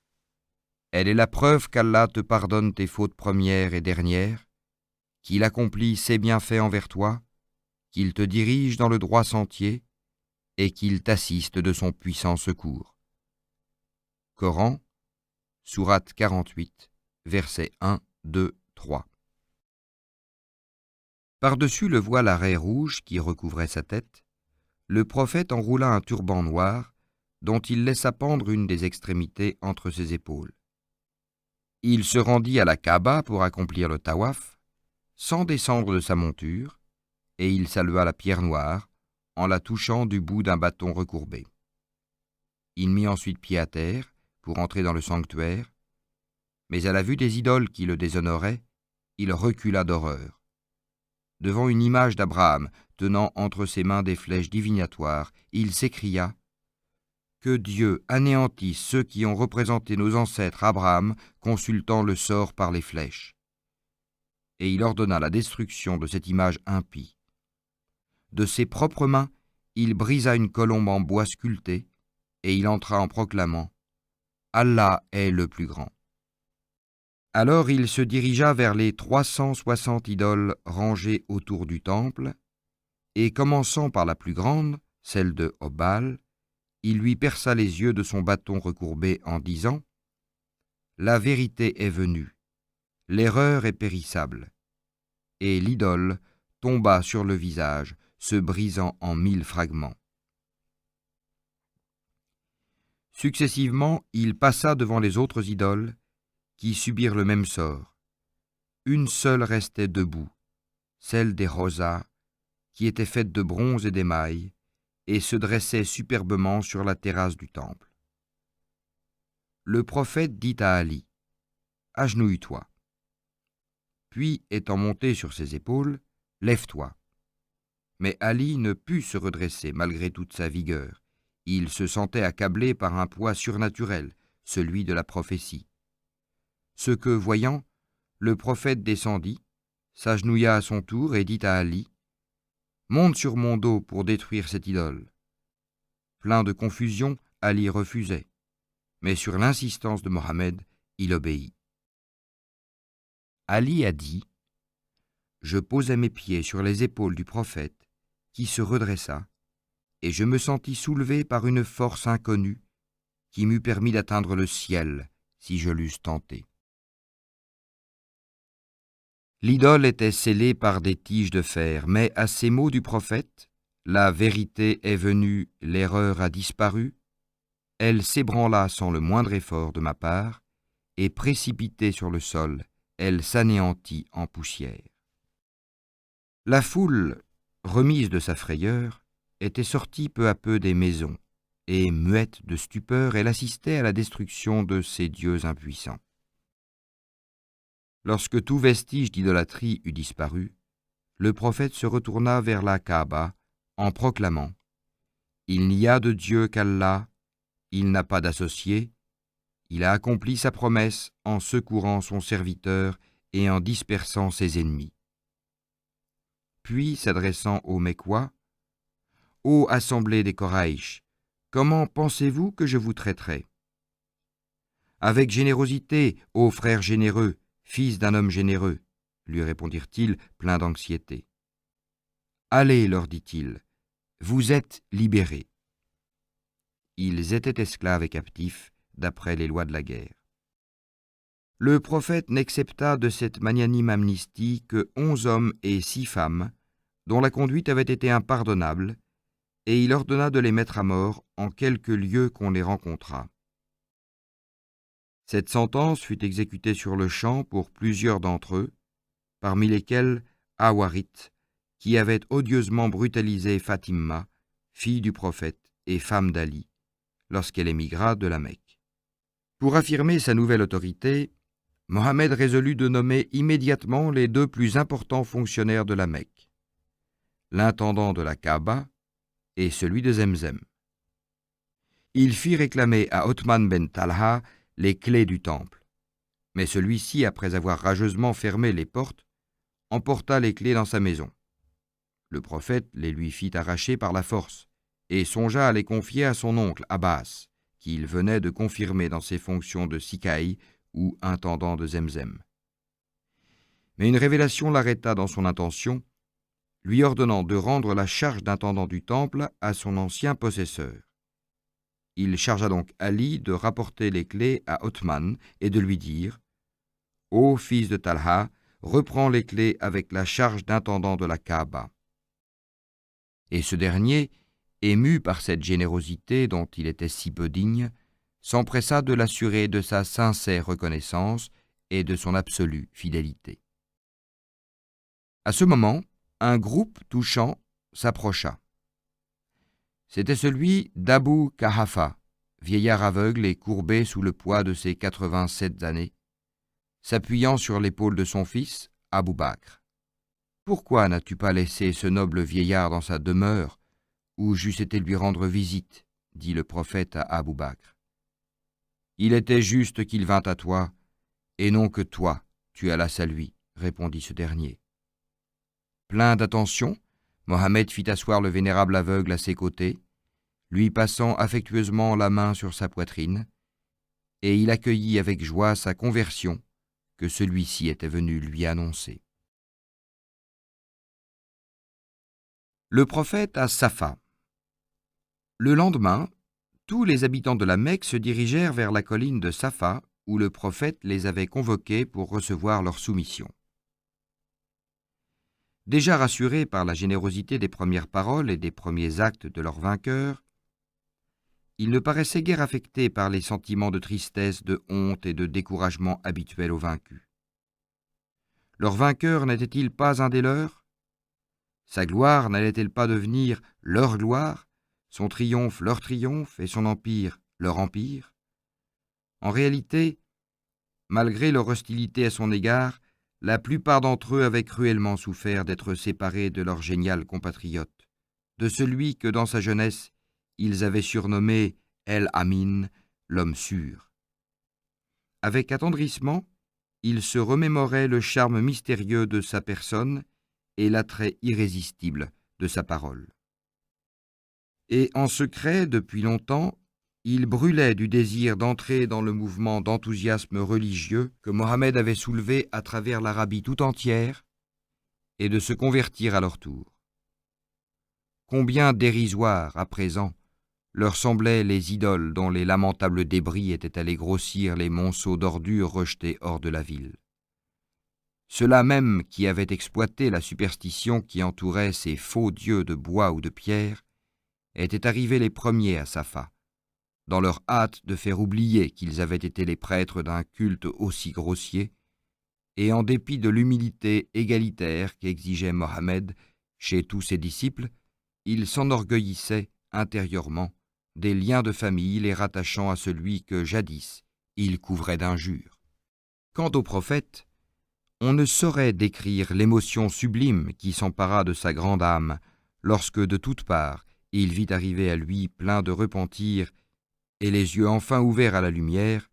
A: Elle est la preuve qu'Allah te pardonne tes fautes premières et dernières, qu'il accomplit ses bienfaits envers toi, qu'il te dirige dans le droit sentier et qu'il t'assiste de son puissant secours. Coran, sourate 48, versets 1, 2, 3. Par-dessus le voile à raies rouges qui recouvrait sa tête, le prophète enroula un turban noir dont il laissa pendre une des extrémités entre ses épaules. Il se rendit à la Kaaba pour accomplir le tawaf, sans descendre de sa monture, et il salua la pierre noire en la touchant du bout d'un bâton recourbé. Il mit ensuite pied à terre pour entrer dans le sanctuaire, mais à la vue des idoles qui le déshonoraient, il recula d'horreur. Devant une image d'Abraham tenant entre ses mains des flèches divinatoires, il s'écria « Que Dieu anéantisse ceux qui ont représenté nos ancêtres Abraham consultant le sort par les flèches. » Et il ordonna la destruction de cette image impie. De ses propres mains, il brisa une colombe en bois sculpté, et il entra en proclamant « Allah est le plus grand ». Alors il se dirigea vers les 360 idoles rangées autour du temple, et commençant par la plus grande, celle de Obal, il lui perça les yeux de son bâton recourbé en disant « La vérité est venue, l'erreur est périssable. » Et l'idole tomba sur le visage, se brisant en 1000 fragments. Successivement, il passa devant les autres idoles, qui subirent le même sort. Une seule restait debout, celle des Rosas, qui était faite de bronze et d'émail, et se dressait superbement sur la terrasse du temple. Le prophète dit à Ali, « Agenouille-toi. » Puis, étant monté sur ses épaules, « Lève-toi. » Mais Ali ne put se redresser malgré toute sa vigueur. Il se sentait accablé par un poids surnaturel, celui de la prophétie. Ce que, voyant, le prophète descendit, s'agenouilla à son tour et dit à Ali, « Monte sur mon dos pour détruire cette idole. » Plein de confusion, Ali refusait, mais sur l'insistance de Mohammed, il obéit. Ali a dit, « Je posai mes pieds sur les épaules du prophète, qui se redressa, et je me sentis soulevé par une force inconnue qui m'eût permis d'atteindre le ciel si je l'eusse tenté. » L'idole était scellée par des tiges de fer, mais à ces mots du prophète, « La vérité est venue, l'erreur a disparu », elle s'ébranla sans le moindre effort de ma part, et précipitée sur le sol, elle s'anéantit en poussière. La foule, remise de sa frayeur, était sortie peu à peu des maisons, et, muette de stupeur, elle assistait à la destruction de ces dieux impuissants. Lorsque tout vestige d'idolâtrie eut disparu, le prophète se retourna vers la Kaaba en proclamant « Il n'y a de Dieu qu'Allah, il n'a pas d'associé, il a accompli sa promesse en secourant son serviteur et en dispersant ses ennemis. » Puis, s'adressant aux Mecquois, « Ô assemblée des Koraïch, comment pensez-vous que je vous traiterai ? Avec générosité, ô frères généreux, fils d'un homme généreux, lui répondirent-ils, pleins d'anxiété. Allez, leur dit-il, vous êtes libérés. Ils étaient esclaves et captifs, d'après les lois de la guerre. Le prophète n'accepta de cette magnanime amnistie que 11 hommes et 6 femmes, dont la conduite avait été impardonnable, et il ordonna de les mettre à mort en quelque lieu qu'on les rencontrât. Cette sentence fut exécutée sur le champ pour plusieurs d'entre eux, parmi lesquels Awarit, qui avait odieusement brutalisé Fatimma, fille du prophète et femme d'Ali, lorsqu'elle émigra de la Mecque. Pour affirmer sa nouvelle autorité, Mohammed résolut de nommer immédiatement les 2 plus importants fonctionnaires de la Mecque, l'intendant de la Kaaba et celui de Zemzem. Il fit réclamer à Othman ben Talha les clés du temple, mais celui-ci, après avoir rageusement fermé les portes, emporta les clés dans sa maison. Le prophète les lui fit arracher par la force et songea à les confier à son oncle Abbas, qu'il venait de confirmer dans ses fonctions de Sikaï ou intendant de Zemzem. Mais une révélation l'arrêta dans son intention, lui ordonnant de rendre la charge d'intendant du temple à son ancien possesseur. Il chargea donc Ali de rapporter les clés à Othman et de lui dire « Ô fils de Talha, reprends les clés avec la charge d'intendant de la Kaaba. » Et ce dernier, ému par cette générosité dont il était si peu digne, s'empressa de l'assurer de sa sincère reconnaissance et de son absolue fidélité. À ce moment, un groupe touchant s'approcha. C'était celui d'Abu Kahafa, vieillard aveugle et courbé sous le poids de ses 87 années, s'appuyant sur l'épaule de son fils, Abu Bakr. « Pourquoi n'as-tu pas laissé ce noble vieillard dans sa demeure, où j'eusse été lui rendre visite ?» dit le prophète à Abu Bakr. « Il était juste qu'il vînt à toi, et non que toi, tu allasses à lui, » répondit ce dernier. Plein d'attention, Mohammed fit asseoir le vénérable aveugle à ses côtés, lui passant affectueusement la main sur sa poitrine, et il accueillit avec joie sa conversion que celui-ci était venu lui annoncer. Le prophète à Safa. Le lendemain, tous les habitants de la Mecque se dirigèrent vers la colline de Safa, où le prophète les avait convoqués pour recevoir leur soumission. Déjà rassurés par la générosité des premières paroles et des premiers actes de leur vainqueur, ils ne paraissaient guère affectés par les sentiments de tristesse, de honte et de découragement habituels aux vaincus. Leur vainqueur n'était-il pas un des leurs ? Sa gloire n'allait-elle pas devenir leur gloire, son triomphe leur triomphe et son empire leur empire ? En réalité, malgré leur hostilité à son égard, la plupart d'entre eux avaient cruellement souffert d'être séparés de leur génial compatriote, de celui que dans sa jeunesse ils avaient surnommé El-Amin, l'homme sûr. Avec attendrissement, ils se remémoraient le charme mystérieux de sa personne et l'attrait irrésistible de sa parole. Et en secret, depuis longtemps, ils brûlaient du désir d'entrer dans le mouvement d'enthousiasme religieux que Mohammed avait soulevé à travers l'Arabie tout entière et de se convertir à leur tour. Combien dérisoires, à présent, leur semblaient les idoles dont les lamentables débris étaient allés grossir les monceaux d'ordures rejetés hors de la ville. Ceux-là même qui avaient exploité la superstition qui entourait ces faux dieux de bois ou de pierre étaient arrivés les premiers à Safa, dans leur hâte de faire oublier qu'ils avaient été les prêtres d'un culte aussi grossier, et en dépit de l'humilité égalitaire qu'exigeait Mohammed chez tous ses disciples, ils s'enorgueillissaient intérieurement des liens de famille les rattachant à celui que jadis ils couvraient d'injures. Quant au prophète, on ne saurait décrire l'émotion sublime qui s'empara de sa grande âme lorsque de toutes parts il vit arriver à lui plein de repentir et les yeux enfin ouverts à la lumière,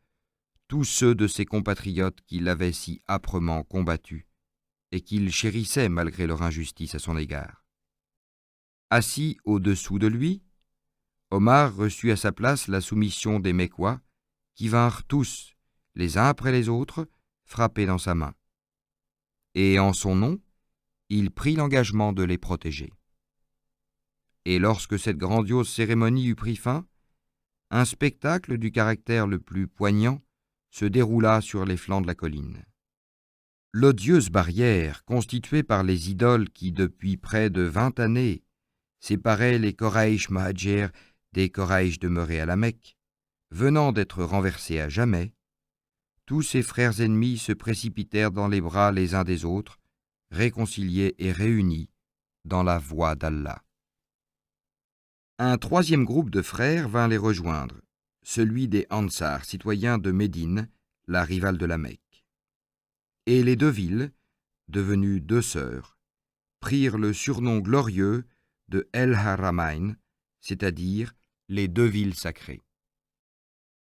A: tous ceux de ses compatriotes qui l'avaient si âprement combattu et qu'il chérissait malgré leur injustice à son égard. Assis au-dessous de lui, Omar reçut à sa place la soumission des Mécois, qui vinrent tous, les uns après les autres, frapper dans sa main. Et en son nom, il prit l'engagement de les protéger. Et lorsque cette grandiose cérémonie eut pris fin, un spectacle du caractère le plus poignant se déroula sur les flancs de la colline. L'odieuse barrière constituée par les idoles qui, depuis près de 20 années, séparaient les Quraysh Muhajir des Quraysh demeurés à la Mecque, venant d'être renversés à jamais, tous ses frères ennemis se précipitèrent dans les bras les uns des autres, réconciliés et réunis dans la voie d'Allah. Un troisième groupe de frères vint les rejoindre, celui des Ansar, citoyens de Médine, la rivale de la Mecque. Et les deux villes, devenues deux sœurs, prirent le surnom glorieux de El-Haramain, c'est-à-dire les deux villes sacrées.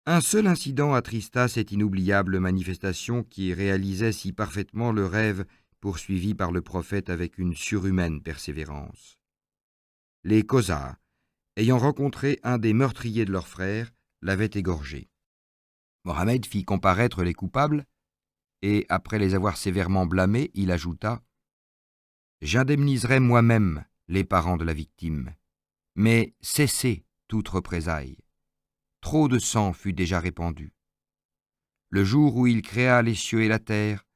A: Un seul incident attrista cette inoubliable manifestation qui réalisait si parfaitement le rêve poursuivi par le prophète avec une surhumaine persévérance. Les Khozas, ayant rencontré un des meurtriers de leurs frères, l'avaient égorgé. Mohammed fit comparaître les coupables, et après les avoir sévèrement blâmés, il ajouta « J'indemniserai moi-même les parents de la victime, mais cessez toute représaille. Trop de sang fut déjà répandu. Le jour où il créa les cieux et la terre,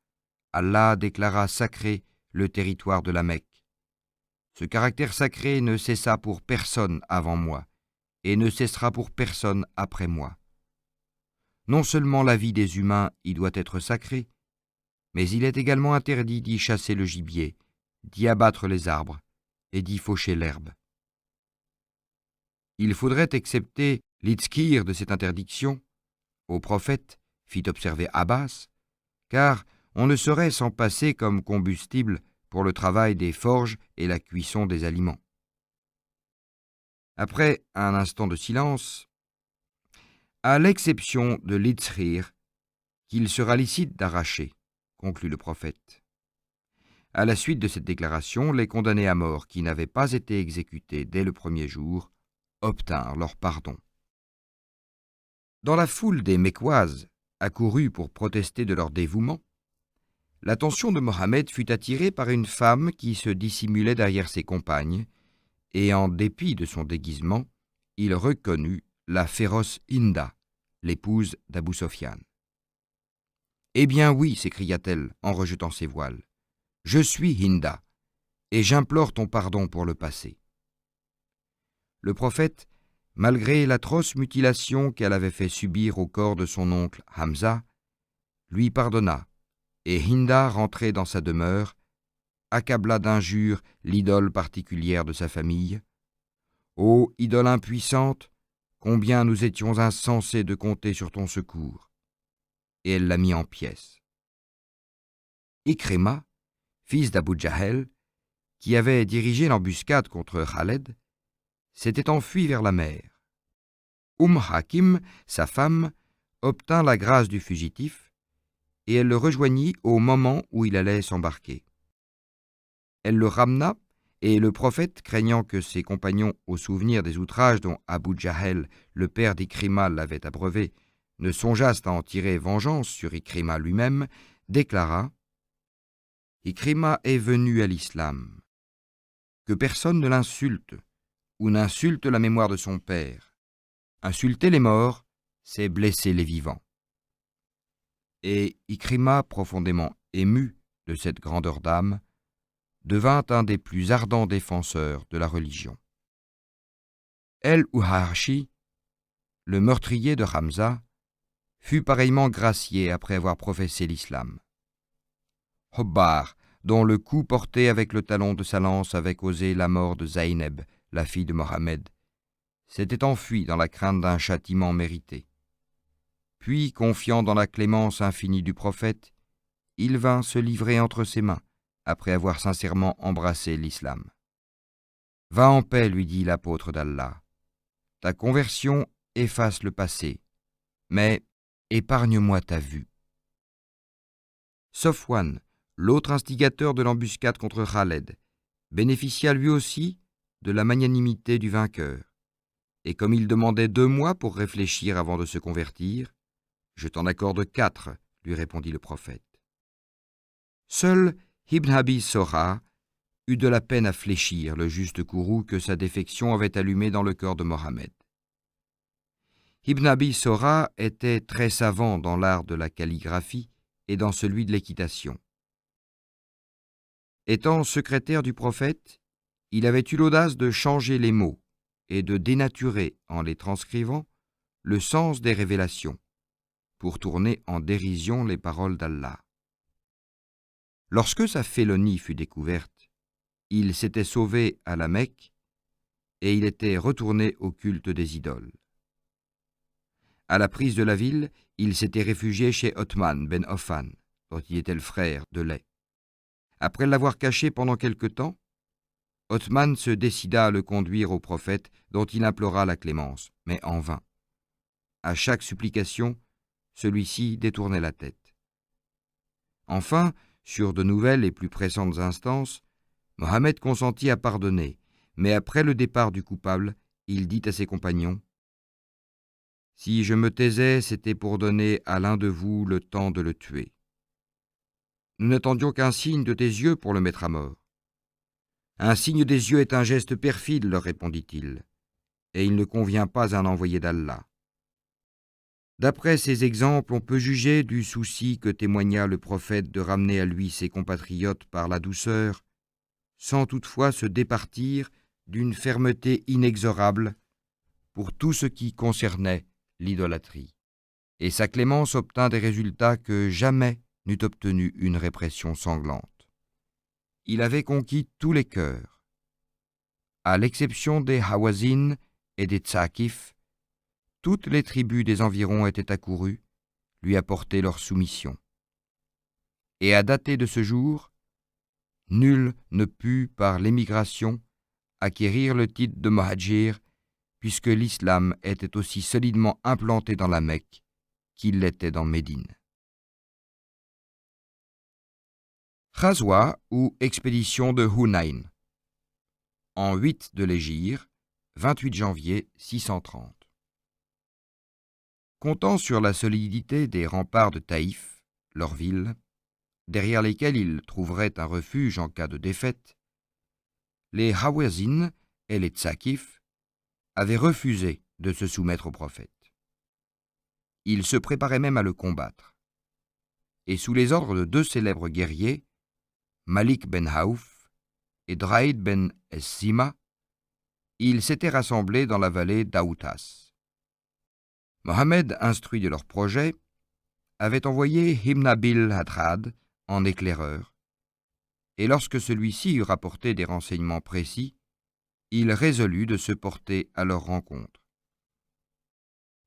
A: Allah déclara sacré le territoire de la Mecque. Ce caractère sacré ne cessa pour personne avant moi, et ne cessera pour personne après moi. Non seulement la vie des humains y doit être sacrée, mais il est également interdit d'y chasser le gibier, d'y abattre les arbres et d'y faucher l'herbe. Il faudrait excepter l'itzkir de cette interdiction, au prophète, fit observer Abbas, car on ne saurait s'en passer comme combustible pour le travail des forges et la cuisson des aliments. Après un instant de silence, à l'exception de l'itzkir, qu'il sera licite d'arracher, conclut le prophète. À la suite de cette déclaration, les condamnés à mort qui n'avaient pas été exécutés dès le premier jour obtinrent leur pardon. Dans la foule des Mécoises, accourus pour protester de leur dévouement, l'attention de Mohammed fut attirée par une femme qui se dissimulait derrière ses compagnes, et en dépit de son déguisement, il reconnut la féroce Hinda, l'épouse d'Abou Sofyan. « Eh bien oui, s'écria-t-elle en rejetant ses voiles, « je suis Hinda, et j'implore ton pardon pour le passé. » Le prophète, malgré l'atroce mutilation qu'elle avait fait subir au corps de son oncle Hamza, lui pardonna, et Hinda, rentrée dans sa demeure, accabla d'injures l'idole particulière de sa famille. « Ô idole impuissante, combien nous étions insensés de compter sur ton secours !» Et elle la mit en pièces. Ikrima, fils d'Abu Jahel, qui avait dirigé l'embuscade contre Khaled, s'était enfui vers la mer. Hakim, sa femme, obtint la grâce du fugitif, et elle le rejoignit au moment où il allait s'embarquer. Elle le ramena, et le prophète, craignant que ses compagnons, au souvenir des outrages dont Abu Jahel, le père d'Ikrima, l'avait abreuvé, ne songeassent à en tirer vengeance sur Ikrima lui-même, déclara « Ikrima est venu à l'islam. Que personne ne l'insulte ou n'insulte la mémoire de son père. Insulter les morts, c'est blesser les vivants. » Et Ikrima, profondément ému de cette grandeur d'âme, devint un des plus ardents défenseurs de la religion. El-Uharshi, le meurtrier de Hamza, fut pareillement gracié après avoir professé l'islam. Hobbar, dont le coup porté avec le talon de sa lance avait causé la mort de Zayneb, la fille de Mohammed, s'était enfui dans la crainte d'un châtiment mérité. Puis, confiant dans la clémence infinie du prophète, il vint se livrer entre ses mains, après avoir sincèrement embrassé l'islam. « Va en paix, lui dit l'apôtre d'Allah. Ta conversion efface le passé, mais épargne-moi ta vue. » Sofwan, l'autre instigateur de l'embuscade contre Khaled, bénéficia lui aussi de la magnanimité du vainqueur, et comme il demandait 2 mois pour réfléchir avant de se convertir, « Je t'en accorde 4, lui répondit le prophète. Seul Ibn Abi Sora eut de la peine à fléchir le juste courroux que sa défection avait allumé dans le cœur de Mohammed. Ibn Abi Sora était très savant dans l'art de la calligraphie et dans celui de l'équitation. Étant secrétaire du prophète, il avait eu l'audace de changer les mots et de dénaturer, en les transcrivant, le sens des révélations, pour tourner en dérision les paroles d'Allah. Lorsque sa félonie fut découverte, il s'était sauvé à la Mecque et il était retourné au culte des idoles. À la prise de la ville, il s'était réfugié chez Othman ben Affan, dont il était le frère de lait. Après l'avoir caché pendant quelque temps, Othman se décida à le conduire au prophète dont il implora la clémence, mais en vain. À chaque supplication, celui-ci détournait la tête. Enfin, sur de nouvelles et plus pressantes instances, Mohammed consentit à pardonner, mais après le départ du coupable, il dit à ses compagnons : « Si je me taisais, c'était pour donner à l'un de vous le temps de le tuer. Nous n'attendions qu'un signe de tes yeux pour le mettre à mort. Un signe des yeux est un geste perfide, leur répondit-il, et il ne convient pas à un envoyé d'Allah. D'après ces exemples, on peut juger du souci que témoigna le prophète de ramener à lui ses compatriotes par la douceur, sans toutefois se départir d'une fermeté inexorable pour tout ce qui concernait l'idolâtrie. Et sa clémence obtint des résultats que jamais n'eût obtenu une répression sanglante. Il avait conquis tous les cœurs. À l'exception des Hawazin et des Tsakif, toutes les tribus des environs étaient accourues, lui apporter leur soumission. Et à dater de ce jour, nul ne put, par l'émigration, acquérir le titre de Muhajir, puisque l'islam était aussi solidement implanté dans la Mecque qu'il l'était dans Médine. Ghazwa ou expédition de Hunayn. En 8 de l'Hégire, 28 janvier 630. Comptant sur la solidité des remparts de Taïf, leur ville, derrière lesquels ils trouveraient un refuge en cas de défaite, les Hawazin et les Tsakif avaient refusé de se soumettre au prophète. Ils se préparaient même à le combattre. Et sous les ordres de deux célèbres guerriers, Malik ben Haouf et Draïd ben Es-Sima, ils s'étaient rassemblés dans la vallée d'Aoutas. Mohammed, instruit de leur projet, avait envoyé Ibn Abil Hadrad en éclaireur, et lorsque celui-ci eut rapporté des renseignements précis, il résolut de se porter à leur rencontre.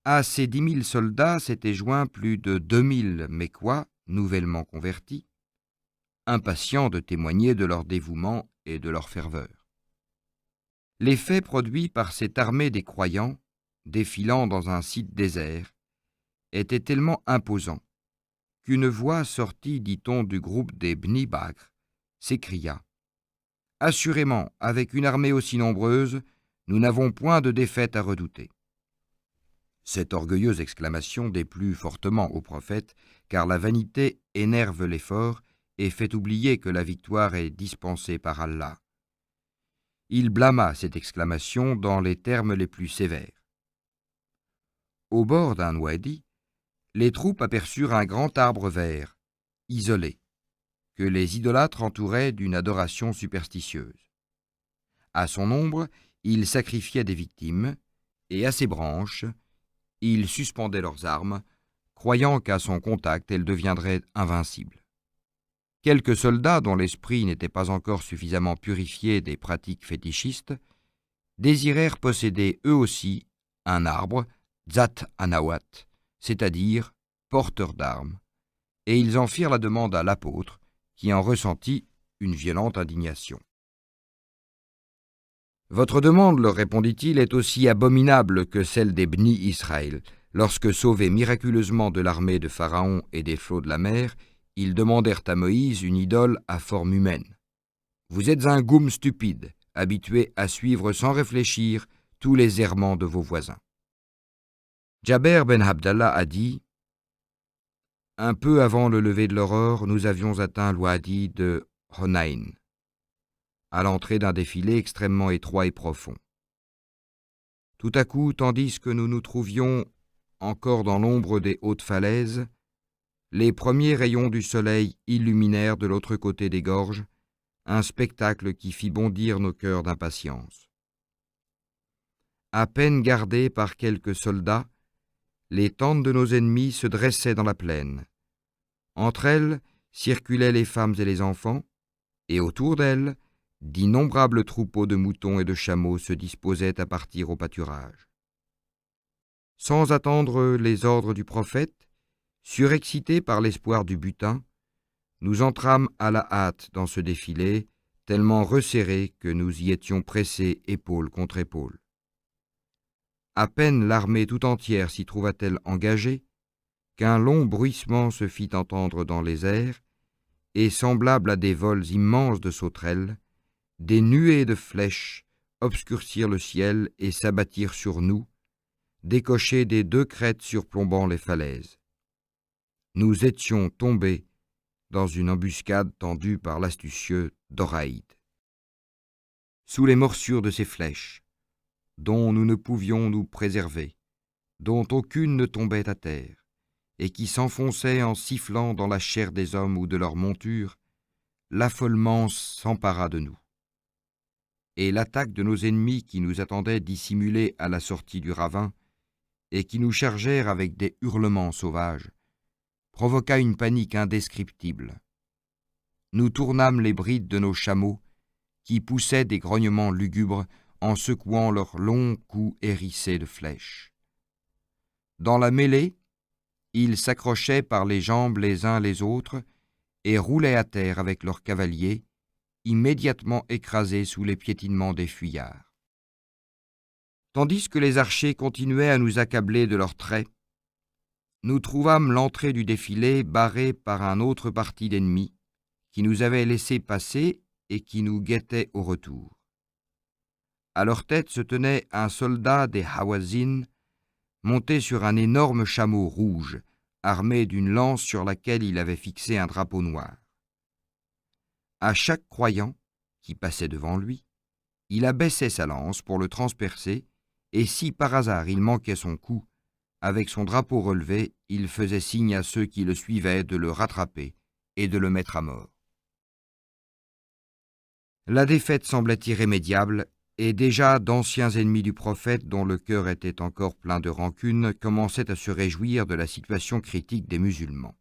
A: À ces 10 000 soldats s'étaient joints plus de 2 000 Mécois nouvellement convertis, impatients de témoigner de leur dévouement et de leur ferveur. L'effet produit par cette armée des croyants, défilant dans un site désert, était tellement imposant qu'une voix sortie, dit-on, du groupe des Bni Bakr, s'écria « Assurément, avec une armée aussi nombreuse, nous n'avons point de défaite à redouter. » Cette orgueilleuse exclamation déplut fortement au prophète, car la vanité énerve l'effort et fait oublier que la victoire est dispensée par Allah. Il blâma cette exclamation dans les termes les plus sévères. Au bord d'un ouadi, les troupes aperçurent un grand arbre vert, isolé, que les idolâtres entouraient d'une adoration superstitieuse. À son ombre, ils sacrifiaient des victimes, et à ses branches, ils suspendaient leurs armes, croyant qu'à son contact, elles deviendraient invincibles. Quelques soldats, dont l'esprit n'était pas encore suffisamment purifié des pratiques fétichistes, désirèrent posséder eux aussi un arbre, Zat Anawat, c'est-à-dire porteur d'armes, et ils en firent la demande à l'apôtre, qui en ressentit une violente indignation. « Votre demande, leur répondit-il, est aussi abominable que celle des Bni Israël, lorsque, sauvés miraculeusement de l'armée de Pharaon et des flots de la mer, ils demandèrent à Moïse une idole à forme humaine. Vous êtes un goum stupide, habitué à suivre sans réfléchir tous les errements de vos voisins. » Jaber ben Abdallah a dit « Un peu avant le lever de l'aurore, nous avions atteint l'ouadi de Hunayn, à l'entrée d'un défilé extrêmement étroit et profond. Tout à coup, tandis que nous nous trouvions encore dans l'ombre des hautes falaises, les premiers rayons du soleil illuminèrent de l'autre côté des gorges un spectacle qui fit bondir nos cœurs d'impatience. À peine gardées par quelques soldats, les tentes de nos ennemis se dressaient dans la plaine. Entre elles circulaient les femmes et les enfants, et autour d'elles, d'innombrables troupeaux de moutons et de chameaux se disposaient à partir au pâturage. Sans attendre les ordres du prophète, surexcités par l'espoir du butin, nous entrâmes à la hâte dans ce défilé, tellement resserré que nous y étions pressés épaule contre épaule. À peine l'armée tout entière s'y trouva-t-elle engagée, qu'un long bruissement se fit entendre dans les airs, et semblable à des vols immenses de sauterelles, des nuées de flèches obscurcirent le ciel et s'abattirent sur nous, décochés des 2 crêtes surplombant les falaises. Nous étions tombés dans une embuscade tendue par l'astucieux Doraïd. Sous les morsures de ces flèches, dont nous ne pouvions nous préserver, dont aucune ne tombait à terre, et qui s'enfonçaient en sifflant dans la chair des hommes ou de leurs montures, l'affolement s'empara de nous. Et l'attaque de nos ennemis qui nous attendaient dissimulés à la sortie du ravin, et qui nous chargèrent avec des hurlements sauvages, provoqua une panique indescriptible. Nous tournâmes les brides de nos chameaux, qui poussaient des grognements lugubres en secouant leurs longs coups hérissés de flèches. Dans la mêlée, ils s'accrochaient par les jambes les uns les autres et roulaient à terre avec leurs cavaliers, immédiatement écrasés sous les piétinements des fuyards. Tandis que les archers continuaient à nous accabler de leurs traits, nous trouvâmes l'entrée du défilé barrée par un autre parti d'ennemis qui nous avait laissé passer et qui nous guettait au retour. À leur tête se tenait un soldat des Hawazin, monté sur un énorme chameau rouge, armé d'une lance sur laquelle il avait fixé un drapeau noir. À chaque croyant qui passait devant lui, il abaissait sa lance pour le transpercer, et si par hasard il manquait son coup, avec son drapeau relevé, il faisait signe à ceux qui le suivaient de le rattraper et de le mettre à mort. La défaite semblait irrémédiable, et déjà d'anciens ennemis du prophète, dont le cœur était encore plein de rancune, commençaient à se réjouir de la situation critique des musulmans.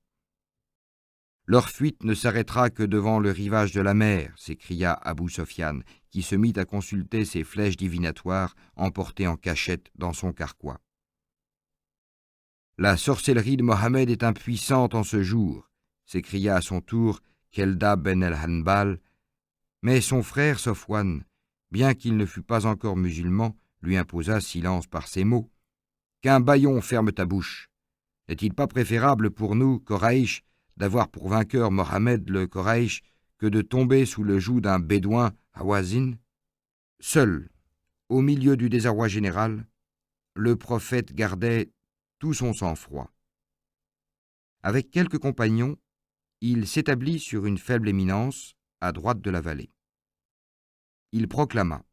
A: « Leur fuite ne s'arrêtera que devant le rivage de la mer », s'écria Abu Sofyan, qui se mit à consulter ses flèches divinatoires emportées en cachette dans son carquois. « La sorcellerie de Mohammed est impuissante en ce jour », s'écria à son tour Kelda ben el-Hanbal, mais son frère Sofwan, bien qu'il ne fût pas encore musulman, lui imposa silence par ces mots. « Qu'un bâillon ferme ta bouche. N'est-il pas préférable pour nous, Koraïch, d'avoir pour vainqueur Mohammed le Koraïch que de tomber sous le joug d'un bédouin Hawazin ?» Seul, au milieu du désarroi général, le prophète gardait tout son sang-froid. Avec quelques compagnons, il s'établit sur une faible éminence à droite de la vallée. Il proclama :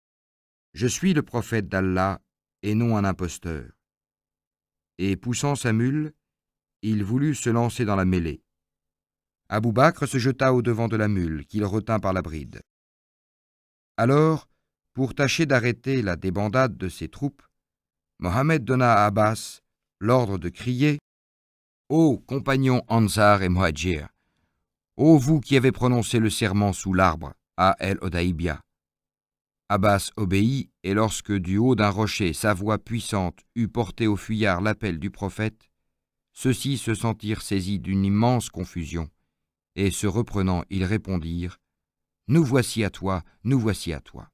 A: « Je suis le prophète d'Allah et non un imposteur. » Et poussant sa mule, il voulut se lancer dans la mêlée. Abou Bakr se jeta au-devant de la mule, qu'il retint par la bride. Alors, pour tâcher d'arrêter la débandade de ses troupes, Mohammed donna à Abbas l'ordre de crier : « Ô compagnons Ansar et Muhajir, ô vous qui avez prononcé le serment sous l'arbre à El-Odaïbia !» Abbas obéit, et lorsque du haut d'un rocher sa voix puissante eut porté aux fuyards l'appel du prophète, ceux-ci se sentirent saisis d'une immense confusion, et se reprenant, ils répondirent : « Nous voici à toi, nous voici à toi. »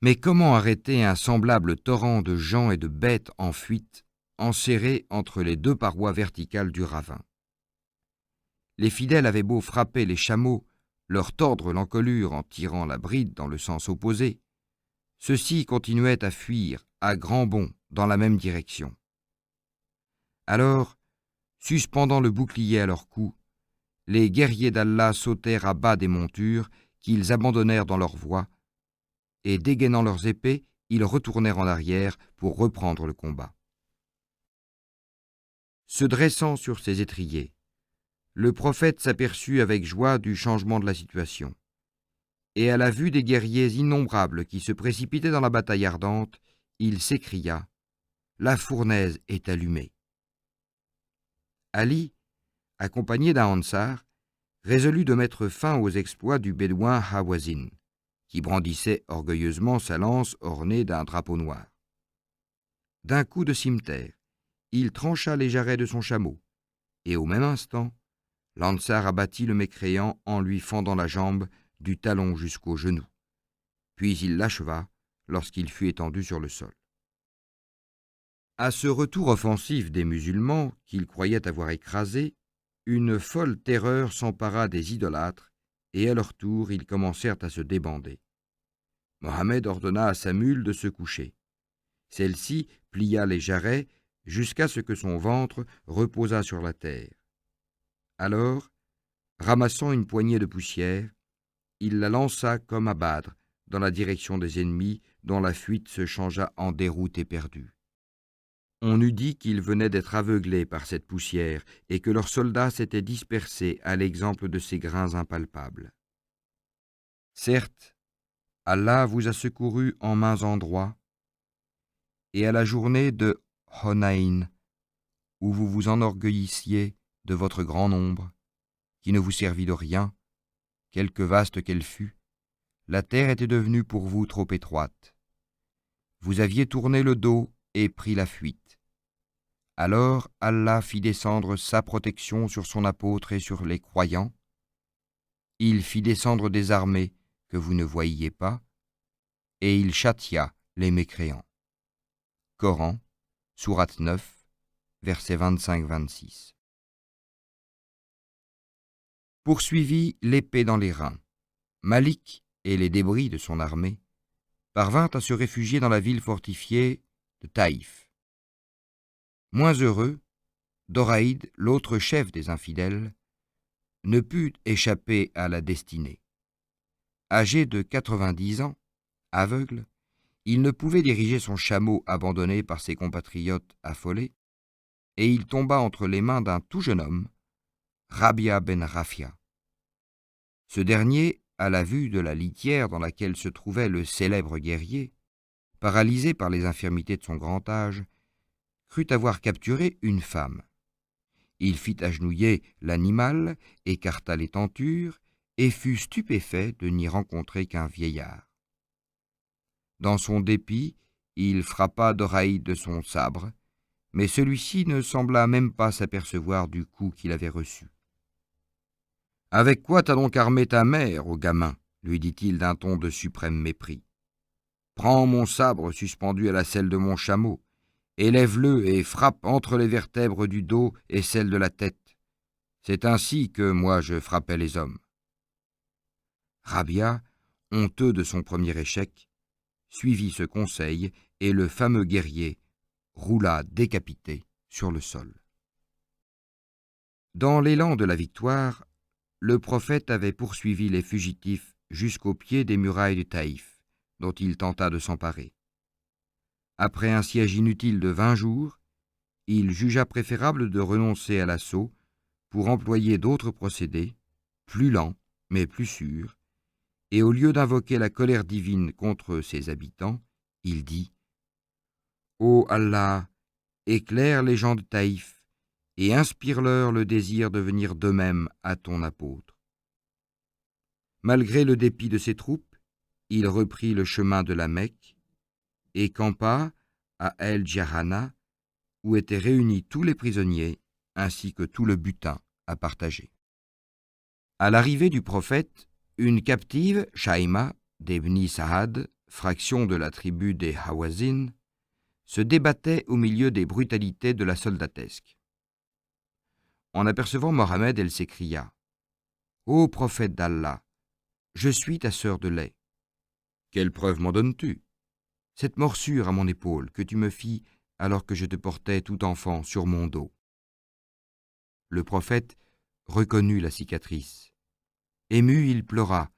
A: Mais comment arrêter un semblable torrent de gens et de bêtes en fuite, enserrés entre les 2 parois verticales du ravin? Les fidèles avaient beau frapper les chameaux, leur tordre l'encolure en tirant la bride dans le sens opposé, ceux-ci continuaient à fuir à grands bonds dans la même direction. Alors, suspendant le bouclier à leur cou, les guerriers d'Allah sautèrent à bas des montures qu'ils abandonnèrent dans leur voie, et dégainant leurs épées, ils retournèrent en arrière pour reprendre le combat. Se dressant sur ses étriers, le prophète s'aperçut avec joie du changement de la situation, et à la vue des guerriers innombrables qui se précipitaient dans la bataille ardente, il s'écria : « La fournaise est allumée. » Ali, accompagné d'un Ansar, résolut de mettre fin aux exploits du bédouin Hawazin, qui brandissait orgueilleusement sa lance ornée d'un drapeau noir. D'un coup de cimeterre, il trancha les jarrets de son chameau, et au même instant, l'Ansar abattit le mécréant en lui fendant la jambe du talon jusqu'au genou. Puis il l'acheva lorsqu'il fut étendu sur le sol. À ce retour offensif des musulmans, qu'ils croyaient avoir écrasés, une folle terreur s'empara des idolâtres, et à leur tour ils commencèrent à se débander. Mohammed ordonna à sa mule de se coucher. Celle-ci plia les jarrets jusqu'à ce que son ventre reposât sur la terre. Alors, ramassant une poignée de poussière, il la lança comme à battre dans la direction des ennemis, dont la fuite se changea en déroute éperdue. On eût dit qu'ils venaient d'être aveuglés par cette poussière et que leurs soldats s'étaient dispersés à l'exemple de ces grains impalpables. Certes, Allah vous a secouru en maints endroits, et à la journée de Honaïn, où vous vous enorgueillissiez de votre grand nombre, qui ne vous servit de rien, quelque vaste qu'elle fût, la terre était devenue pour vous trop étroite. Vous aviez tourné le dos et pris la fuite. Alors Allah fit descendre sa protection sur son apôtre et sur les croyants. Il fit descendre des armées que vous ne voyiez pas, et il châtia les mécréants. Coran, sourate 9, versets 25-26. Poursuivit l'épée dans les reins. Malik et les débris de son armée parvinrent à se réfugier dans la ville fortifiée de Taïf. Moins heureux, Doraïd, l'autre chef des infidèles, ne put échapper à la destinée. Âgé de 90 ans, aveugle, il ne pouvait diriger son chameau abandonné par ses compatriotes affolés, et il tomba entre les mains d'un tout jeune homme, Rabia ben Rafia. Ce dernier, à la vue de la litière dans laquelle se trouvait le célèbre guerrier, paralysé par les infirmités de son grand âge, crut avoir capturé une femme. Il fit agenouiller l'animal, écarta les tentures, et fut stupéfait de n'y rencontrer qu'un vieillard. Dans son dépit, il frappa Doraïd de son sabre, mais celui-ci ne sembla même pas s'apercevoir du coup qu'il avait reçu. « Avec quoi t'as donc armé ta mère, ô gamin ?» lui dit-il d'un ton de suprême mépris. « Prends mon sabre suspendu à la selle de mon chameau, élève-le et frappe entre les vertèbres du dos et celles de la tête. C'est ainsi que moi je frappais les hommes. » Rabia, honteux de son premier échec, suivit ce conseil et le fameux guerrier roula décapité sur le sol. Dans l'élan de la victoire, le prophète avait poursuivi les fugitifs jusqu'au pied des murailles de Taïf, dont il tenta de s'emparer. Après un siège inutile de 20 jours, il jugea préférable de renoncer à l'assaut pour employer d'autres procédés, plus lents mais plus sûrs, et au lieu d'invoquer la colère divine contre ses habitants, il dit « Ô Allah, éclaire les gens de Taïf et inspire-leur le désir de venir d'eux-mêmes à ton apôtre. » Malgré le dépit de ses troupes, il reprit le chemin de la Mecque et campa à El-Djarana, où étaient réunis tous les prisonniers ainsi que tout le butin à partager. À l'arrivée du prophète, une captive, Shaïma, des Bni Sa'ad, fraction de la tribu des Hawazin, se débattait au milieu des brutalités de la soldatesque. En apercevant Mohammed, elle s'écria « Ô prophète d'Allah, je suis ta sœur de lait. Quelle preuve m'en donnes-tu? Cette morsure à mon épaule que tu me fis alors que je te portais tout enfant sur mon dos. » Le prophète reconnut la cicatrice. Ému, il pleura,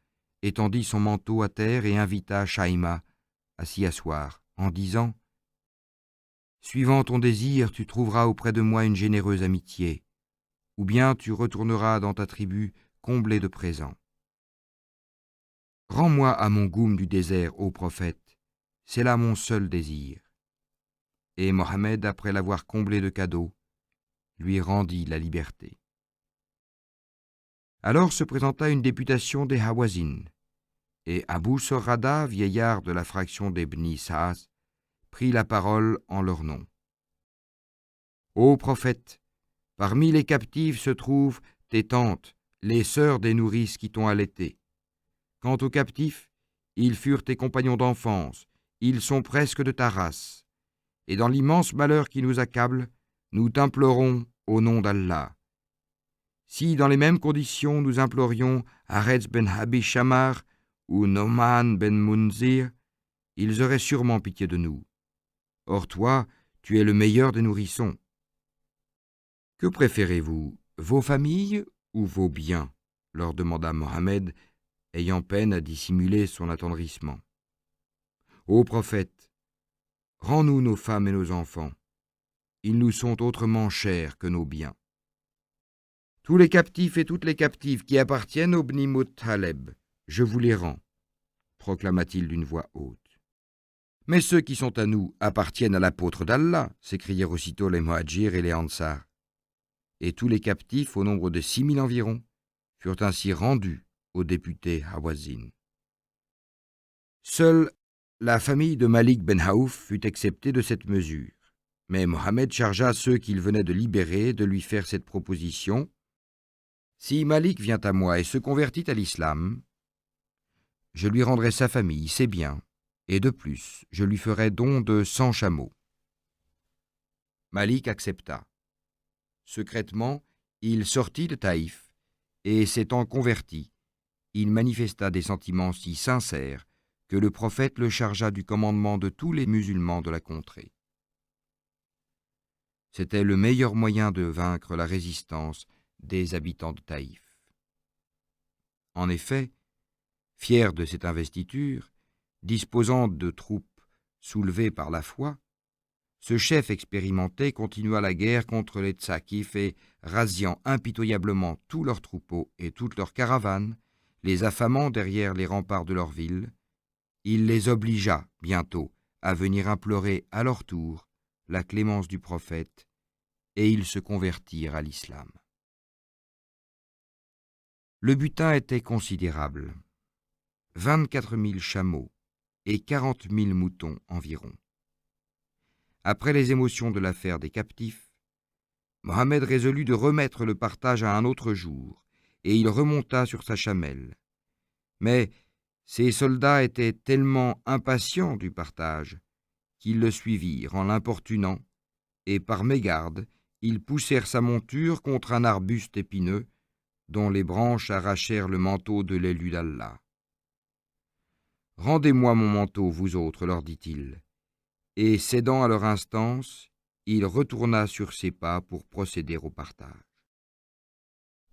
A: étendit son manteau à terre et invita Shaïma à s'y asseoir, en disant « Suivant ton désir, tu trouveras auprès de moi une généreuse amitié, ou bien tu retourneras dans ta tribu comblée de présents. Rends-moi à mon goum du désert, ô prophète, c'est là mon seul désir. » Et Mohammed, après l'avoir comblé de cadeaux, lui rendit la liberté. Alors se présenta une députation des Hawazin, et Abu Sorrada, vieillard de la fraction des Bni Sa'ad, prit la parole en leur nom. « Ô prophète, parmi les captives se trouvent tes tantes, les sœurs des nourrices qui t'ont allaité. Quant aux captifs, ils furent tes compagnons d'enfance, ils sont presque de ta race. Et dans l'immense malheur qui nous accable, nous t'implorons au nom d'Allah. Si dans les mêmes conditions nous implorions Haretz ben Abi Shamar ou Noman ben Munzir, ils auraient sûrement pitié de nous. Or toi, tu es le meilleur des nourrissons. Que préférez-vous, vos familles ou vos biens? Leur demanda Mohammed, ayant peine à dissimuler son attendrissement. Ô prophète, rends-nous nos femmes et nos enfants. Ils nous sont autrement chers que nos biens. Tous les captifs et toutes les captives qui appartiennent au Bni Muttaleb, je vous les rends, proclama-t-il d'une voix haute. Mais ceux qui sont à nous appartiennent à l'apôtre d'Allah, s'écrièrent aussitôt les Muhadjirs et les Ansar. Et tous les captifs, au nombre de 6 000 environ, furent ainsi rendus aux députés Hawazin. Seule la famille de Malik ben Aouf fut exceptée de cette mesure. Mais Mohammed chargea ceux qu'il venait de libérer de lui faire cette proposition. Si Malik vient à moi et se convertit à l'islam, je lui rendrai sa famille, ses biens, et de plus, je lui ferai don de 100 chameaux. Malik accepta. Secrètement, il sortit de Taïf, et s'étant converti, il manifesta des sentiments si sincères que le prophète le chargea du commandement de tous les musulmans de la contrée. C'était le meilleur moyen de vaincre la résistance des habitants de Taïf. En effet, fier de cette investiture, disposant de troupes soulevées par la foi, ce chef expérimenté continua la guerre contre les Tsakif et, rasiant impitoyablement tous leurs troupeaux et toutes leurs caravanes, les affamant derrière les remparts de leur ville, il les obligea bientôt à venir implorer à leur tour la clémence du prophète, et ils se convertirent à l'islam. Le butin était considérable, 24 000 chameaux et 40 000 moutons environ. Après les émotions de l'affaire des captifs, Mohammed résolut de remettre le partage à un autre jour, et il remonta sur sa chamelle. Mais ses soldats étaient tellement impatients du partage qu'ils le suivirent en l'importunant, et par mégarde, ils poussèrent sa monture contre un arbuste épineux, dont les branches arrachèrent le manteau de l'élu d'Allah. « Rendez-moi mon manteau, vous autres, leur dit-il. » Et cédant à leur instance, il retourna sur ses pas pour procéder au partage.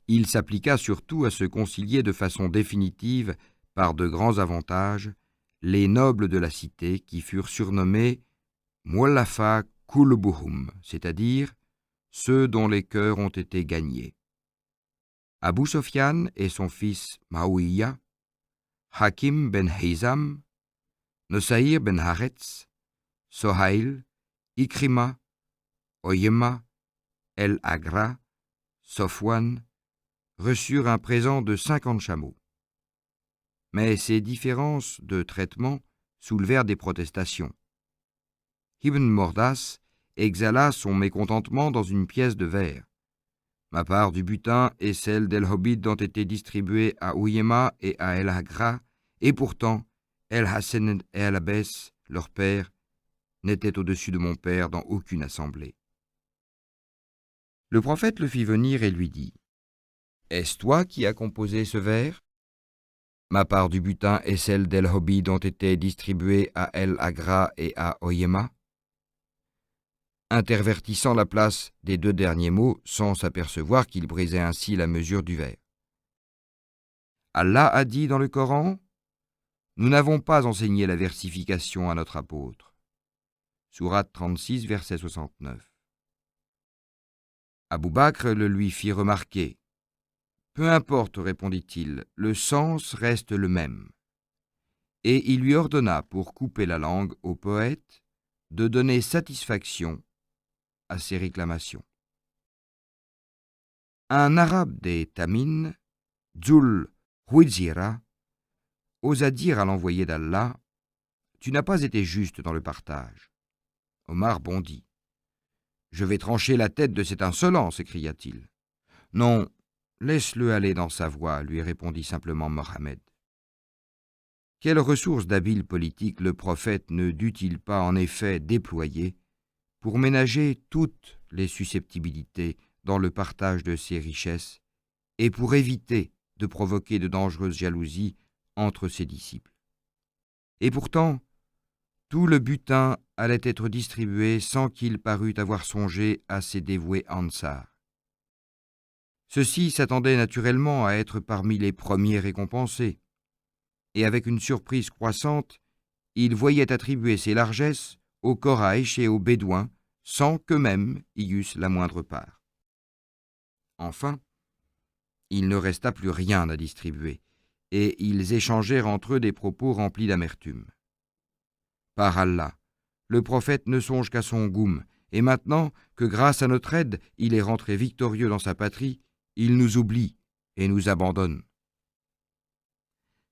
A: Il s'appliqua surtout à se concilier de façon définitive, par de grands avantages, les nobles de la cité qui furent surnommés Muallafa Kulbuhum, c'est-à-dire ceux dont les cœurs ont été gagnés. Abu Sofyan et son fils Maouiya, Hakim ben Hizam, Nusair ben Haretz, Sohail, Ikrima, Oyema, El-Agra, Sofwan, reçurent un présent de 50 chameaux. Mais ces différences de traitement soulevèrent des protestations. Ibn Mordas exhala son mécontentement dans une pièce de verre. Ma part du butin et celle d'El-Hobid ont été distribuées à Oyema et à El-Agra, et pourtant, El-Hassan et El-Abbès, leur père, n'étaient au-dessus de mon père dans aucune assemblée. Le prophète le fit venir et lui dit : « Est-ce toi qui as composé ce vers ? Ma part du butin et celle d'El-Hobid ont été distribuées à El-Agra et à Oyema. » Intervertissant la place des deux derniers mots sans s'apercevoir qu'il brisait ainsi la mesure du vers. Allah a dit dans le Coran : « Nous n'avons pas enseigné la versification à notre apôtre. » Sourate 36, verset 69. Abou Bakr le lui fit remarquer. « Peu importe, répondit-il, le sens reste le même. » Et il lui ordonna, pour couper la langue au poète, de donner satisfaction à ses réclamations. Un arabe des Tamines, Dzul Huizira, osa dire à l'envoyé d'Allah : « Tu n'as pas été juste dans le partage. » Omar bondit. « Je vais trancher la tête de cet insolent » s'écria-t-il. « Non, laisse-le aller dans sa voie » lui répondit simplement Mohammed. Quelles ressources d'habiles politiques le prophète ne dut-il pas en effet déployer pour ménager toutes les susceptibilités dans le partage de ses richesses et pour éviter de provoquer de dangereuses jalousies entre ses disciples. Et pourtant, tout le butin allait être distribué sans qu'il parût avoir songé à ses dévoués Ansar. Ceux-ci s'attendaient naturellement à être parmi les premiers récompensés, et avec une surprise croissante, ils voyaient attribuer ces largesses aux Quraysh et aux Bédouins, sans qu'eux-mêmes y eussent la moindre part. Enfin, il ne resta plus rien à distribuer, et ils échangèrent entre eux des propos remplis d'amertume. Par Allah, le prophète ne songe qu'à son goum, et maintenant que grâce à notre aide, il est rentré victorieux dans sa patrie, il nous oublie et nous abandonne.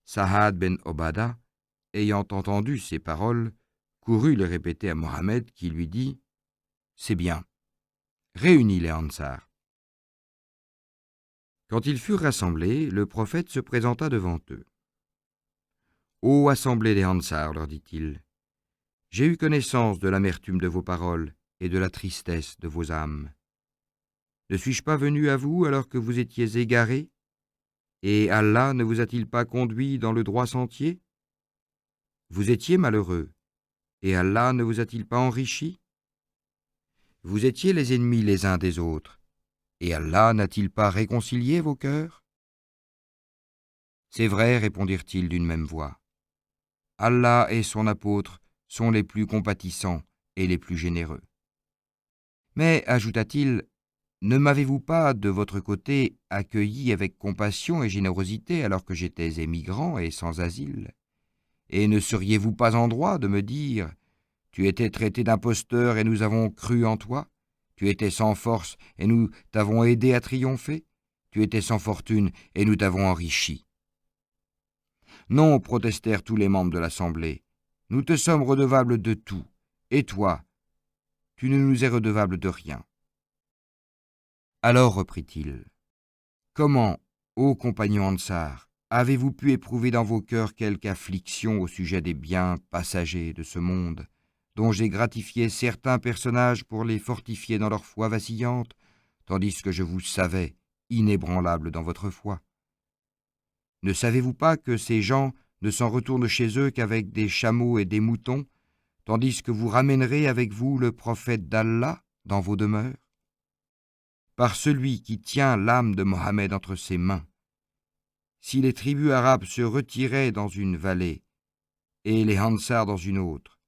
A: Sa'ad ben Obada, ayant entendu ces paroles, courut les répéter à Mohammed qui lui dit « C'est bien, réunis les Ansar. » Quand ils furent rassemblés, le prophète se présenta devant eux. « Ô assemblée des Ansar, leur dit-il, j'ai eu connaissance de l'amertume de vos paroles et de la tristesse de vos âmes. Ne suis-je pas venu à vous alors que vous étiez égarés, et Allah ne vous a-t-il pas conduit dans le droit sentier? Vous étiez malheureux, et Allah ne vous a-t-il pas enrichi? Vous étiez les ennemis les uns des autres, et Allah n'a-t-il pas réconcilié vos cœurs? C'est vrai, répondirent-ils d'une même voix. Allah et son apôtre sont les plus compatissants et les plus généreux. Mais, ajouta-t-il, ne m'avez-vous pas, de votre côté, accueilli avec compassion et générosité alors que j'étais émigrant et sans asile? Et ne seriez-vous pas en droit de me dire « Tu étais traité d'imposteur et nous avons cru en toi. Tu étais sans force et nous t'avons aidé à triompher. Tu étais sans fortune et nous t'avons enrichi. » Non, protestèrent tous les membres de l'Assemblée. Nous te sommes redevables de tout. Et toi, tu ne nous es redevable de rien. Alors reprit-il, comment, ô compagnons Ansar, avez-vous pu éprouver dans vos cœurs quelque affliction au sujet des biens passagers de ce monde, dont j'ai gratifié certains personnages pour les fortifier dans leur foi vacillante, tandis que je vous savais inébranlable dans votre foi? Ne savez-vous pas que ces gens ne s'en retournent chez eux qu'avec des chameaux et des moutons, tandis que vous ramènerez avec vous le prophète d'Allah dans vos demeures? Par celui qui tient l'âme de Mohammed entre ses mains, si les tribus arabes se retiraient dans une vallée et les Ansar dans une autre,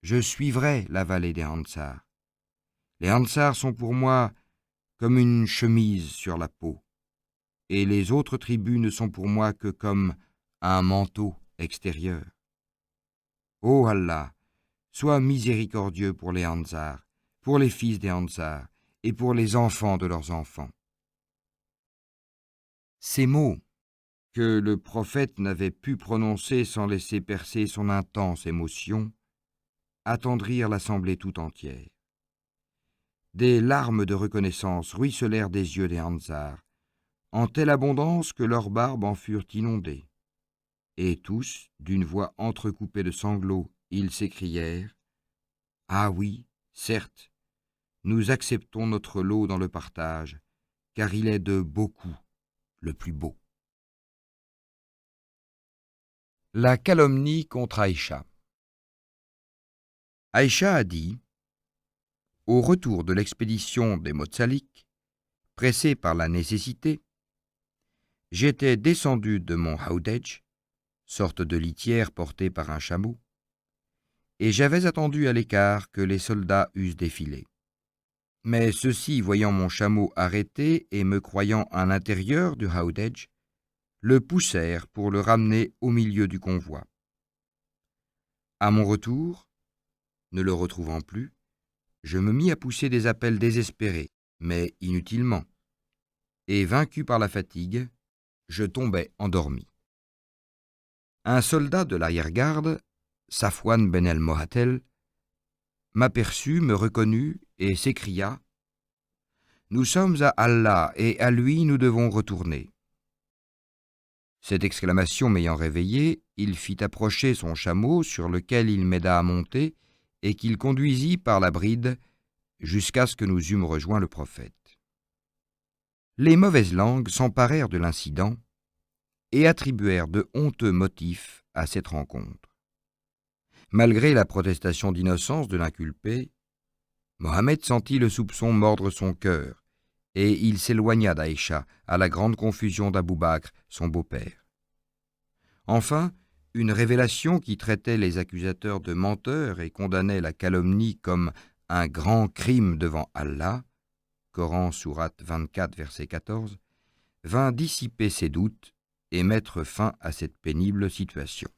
A: je suivrai la vallée des Ansar. Les Ansar sont pour moi comme une chemise sur la peau, et les autres tribus ne sont pour moi que comme un manteau extérieur. Ô Allah, sois miséricordieux pour les Ansar, pour les fils des Ansar, et pour les enfants de leurs enfants. Ces mots, que le prophète n'avait pu prononcer sans laisser percer son intense émotion, attendrirent l'assemblée tout entière. Des larmes de reconnaissance ruisselèrent des yeux des Ansar, en telle abondance que leurs barbes en furent inondées. Et tous, d'une voix entrecoupée de sanglots, ils s'écrièrent « Ah oui, certes, nous acceptons notre lot dans le partage, car il est de beaucoup le plus beau. » La calomnie contre Aïcha. Aïcha a dit, au retour de l'expédition des Motsalik, pressé par la nécessité, j'étais descendu de mon haudej, sorte de litière portée par un chameau, et j'avais attendu à l'écart que les soldats eussent défilé. Mais ceux-ci, voyant mon chameau arrêté et me croyant à l'intérieur du haudej, le poussèrent pour le ramener au milieu du convoi. À mon retour, ne le retrouvant plus, je me mis à pousser des appels désespérés, mais inutilement, et vaincu par la fatigue, je tombai endormi. Un soldat de l'arrière-garde, Safwan ben el-Mohatel, m'aperçut, me reconnut et s'écria « Nous sommes à Allah et à lui nous devons retourner. » Cette exclamation m'ayant réveillé, il fit approcher son chameau sur lequel il m'aida à monter et qu'il conduisit par la bride jusqu'à ce que nous eûmes rejoint le prophète. Les mauvaises langues s'emparèrent de l'incident et attribuèrent de honteux motifs à cette rencontre. Malgré la protestation d'innocence de l'inculpé, Mohammed sentit le soupçon mordre son cœur, et il s'éloigna d'Aïcha, à la grande confusion d'Abou Bakr, son beau-père. Enfin, une révélation qui traitait les accusateurs de menteurs et condamnait la calomnie comme un grand crime devant Allah, Coran sourate 24, verset 14, vint dissiper ses doutes et mettre fin à cette pénible situation.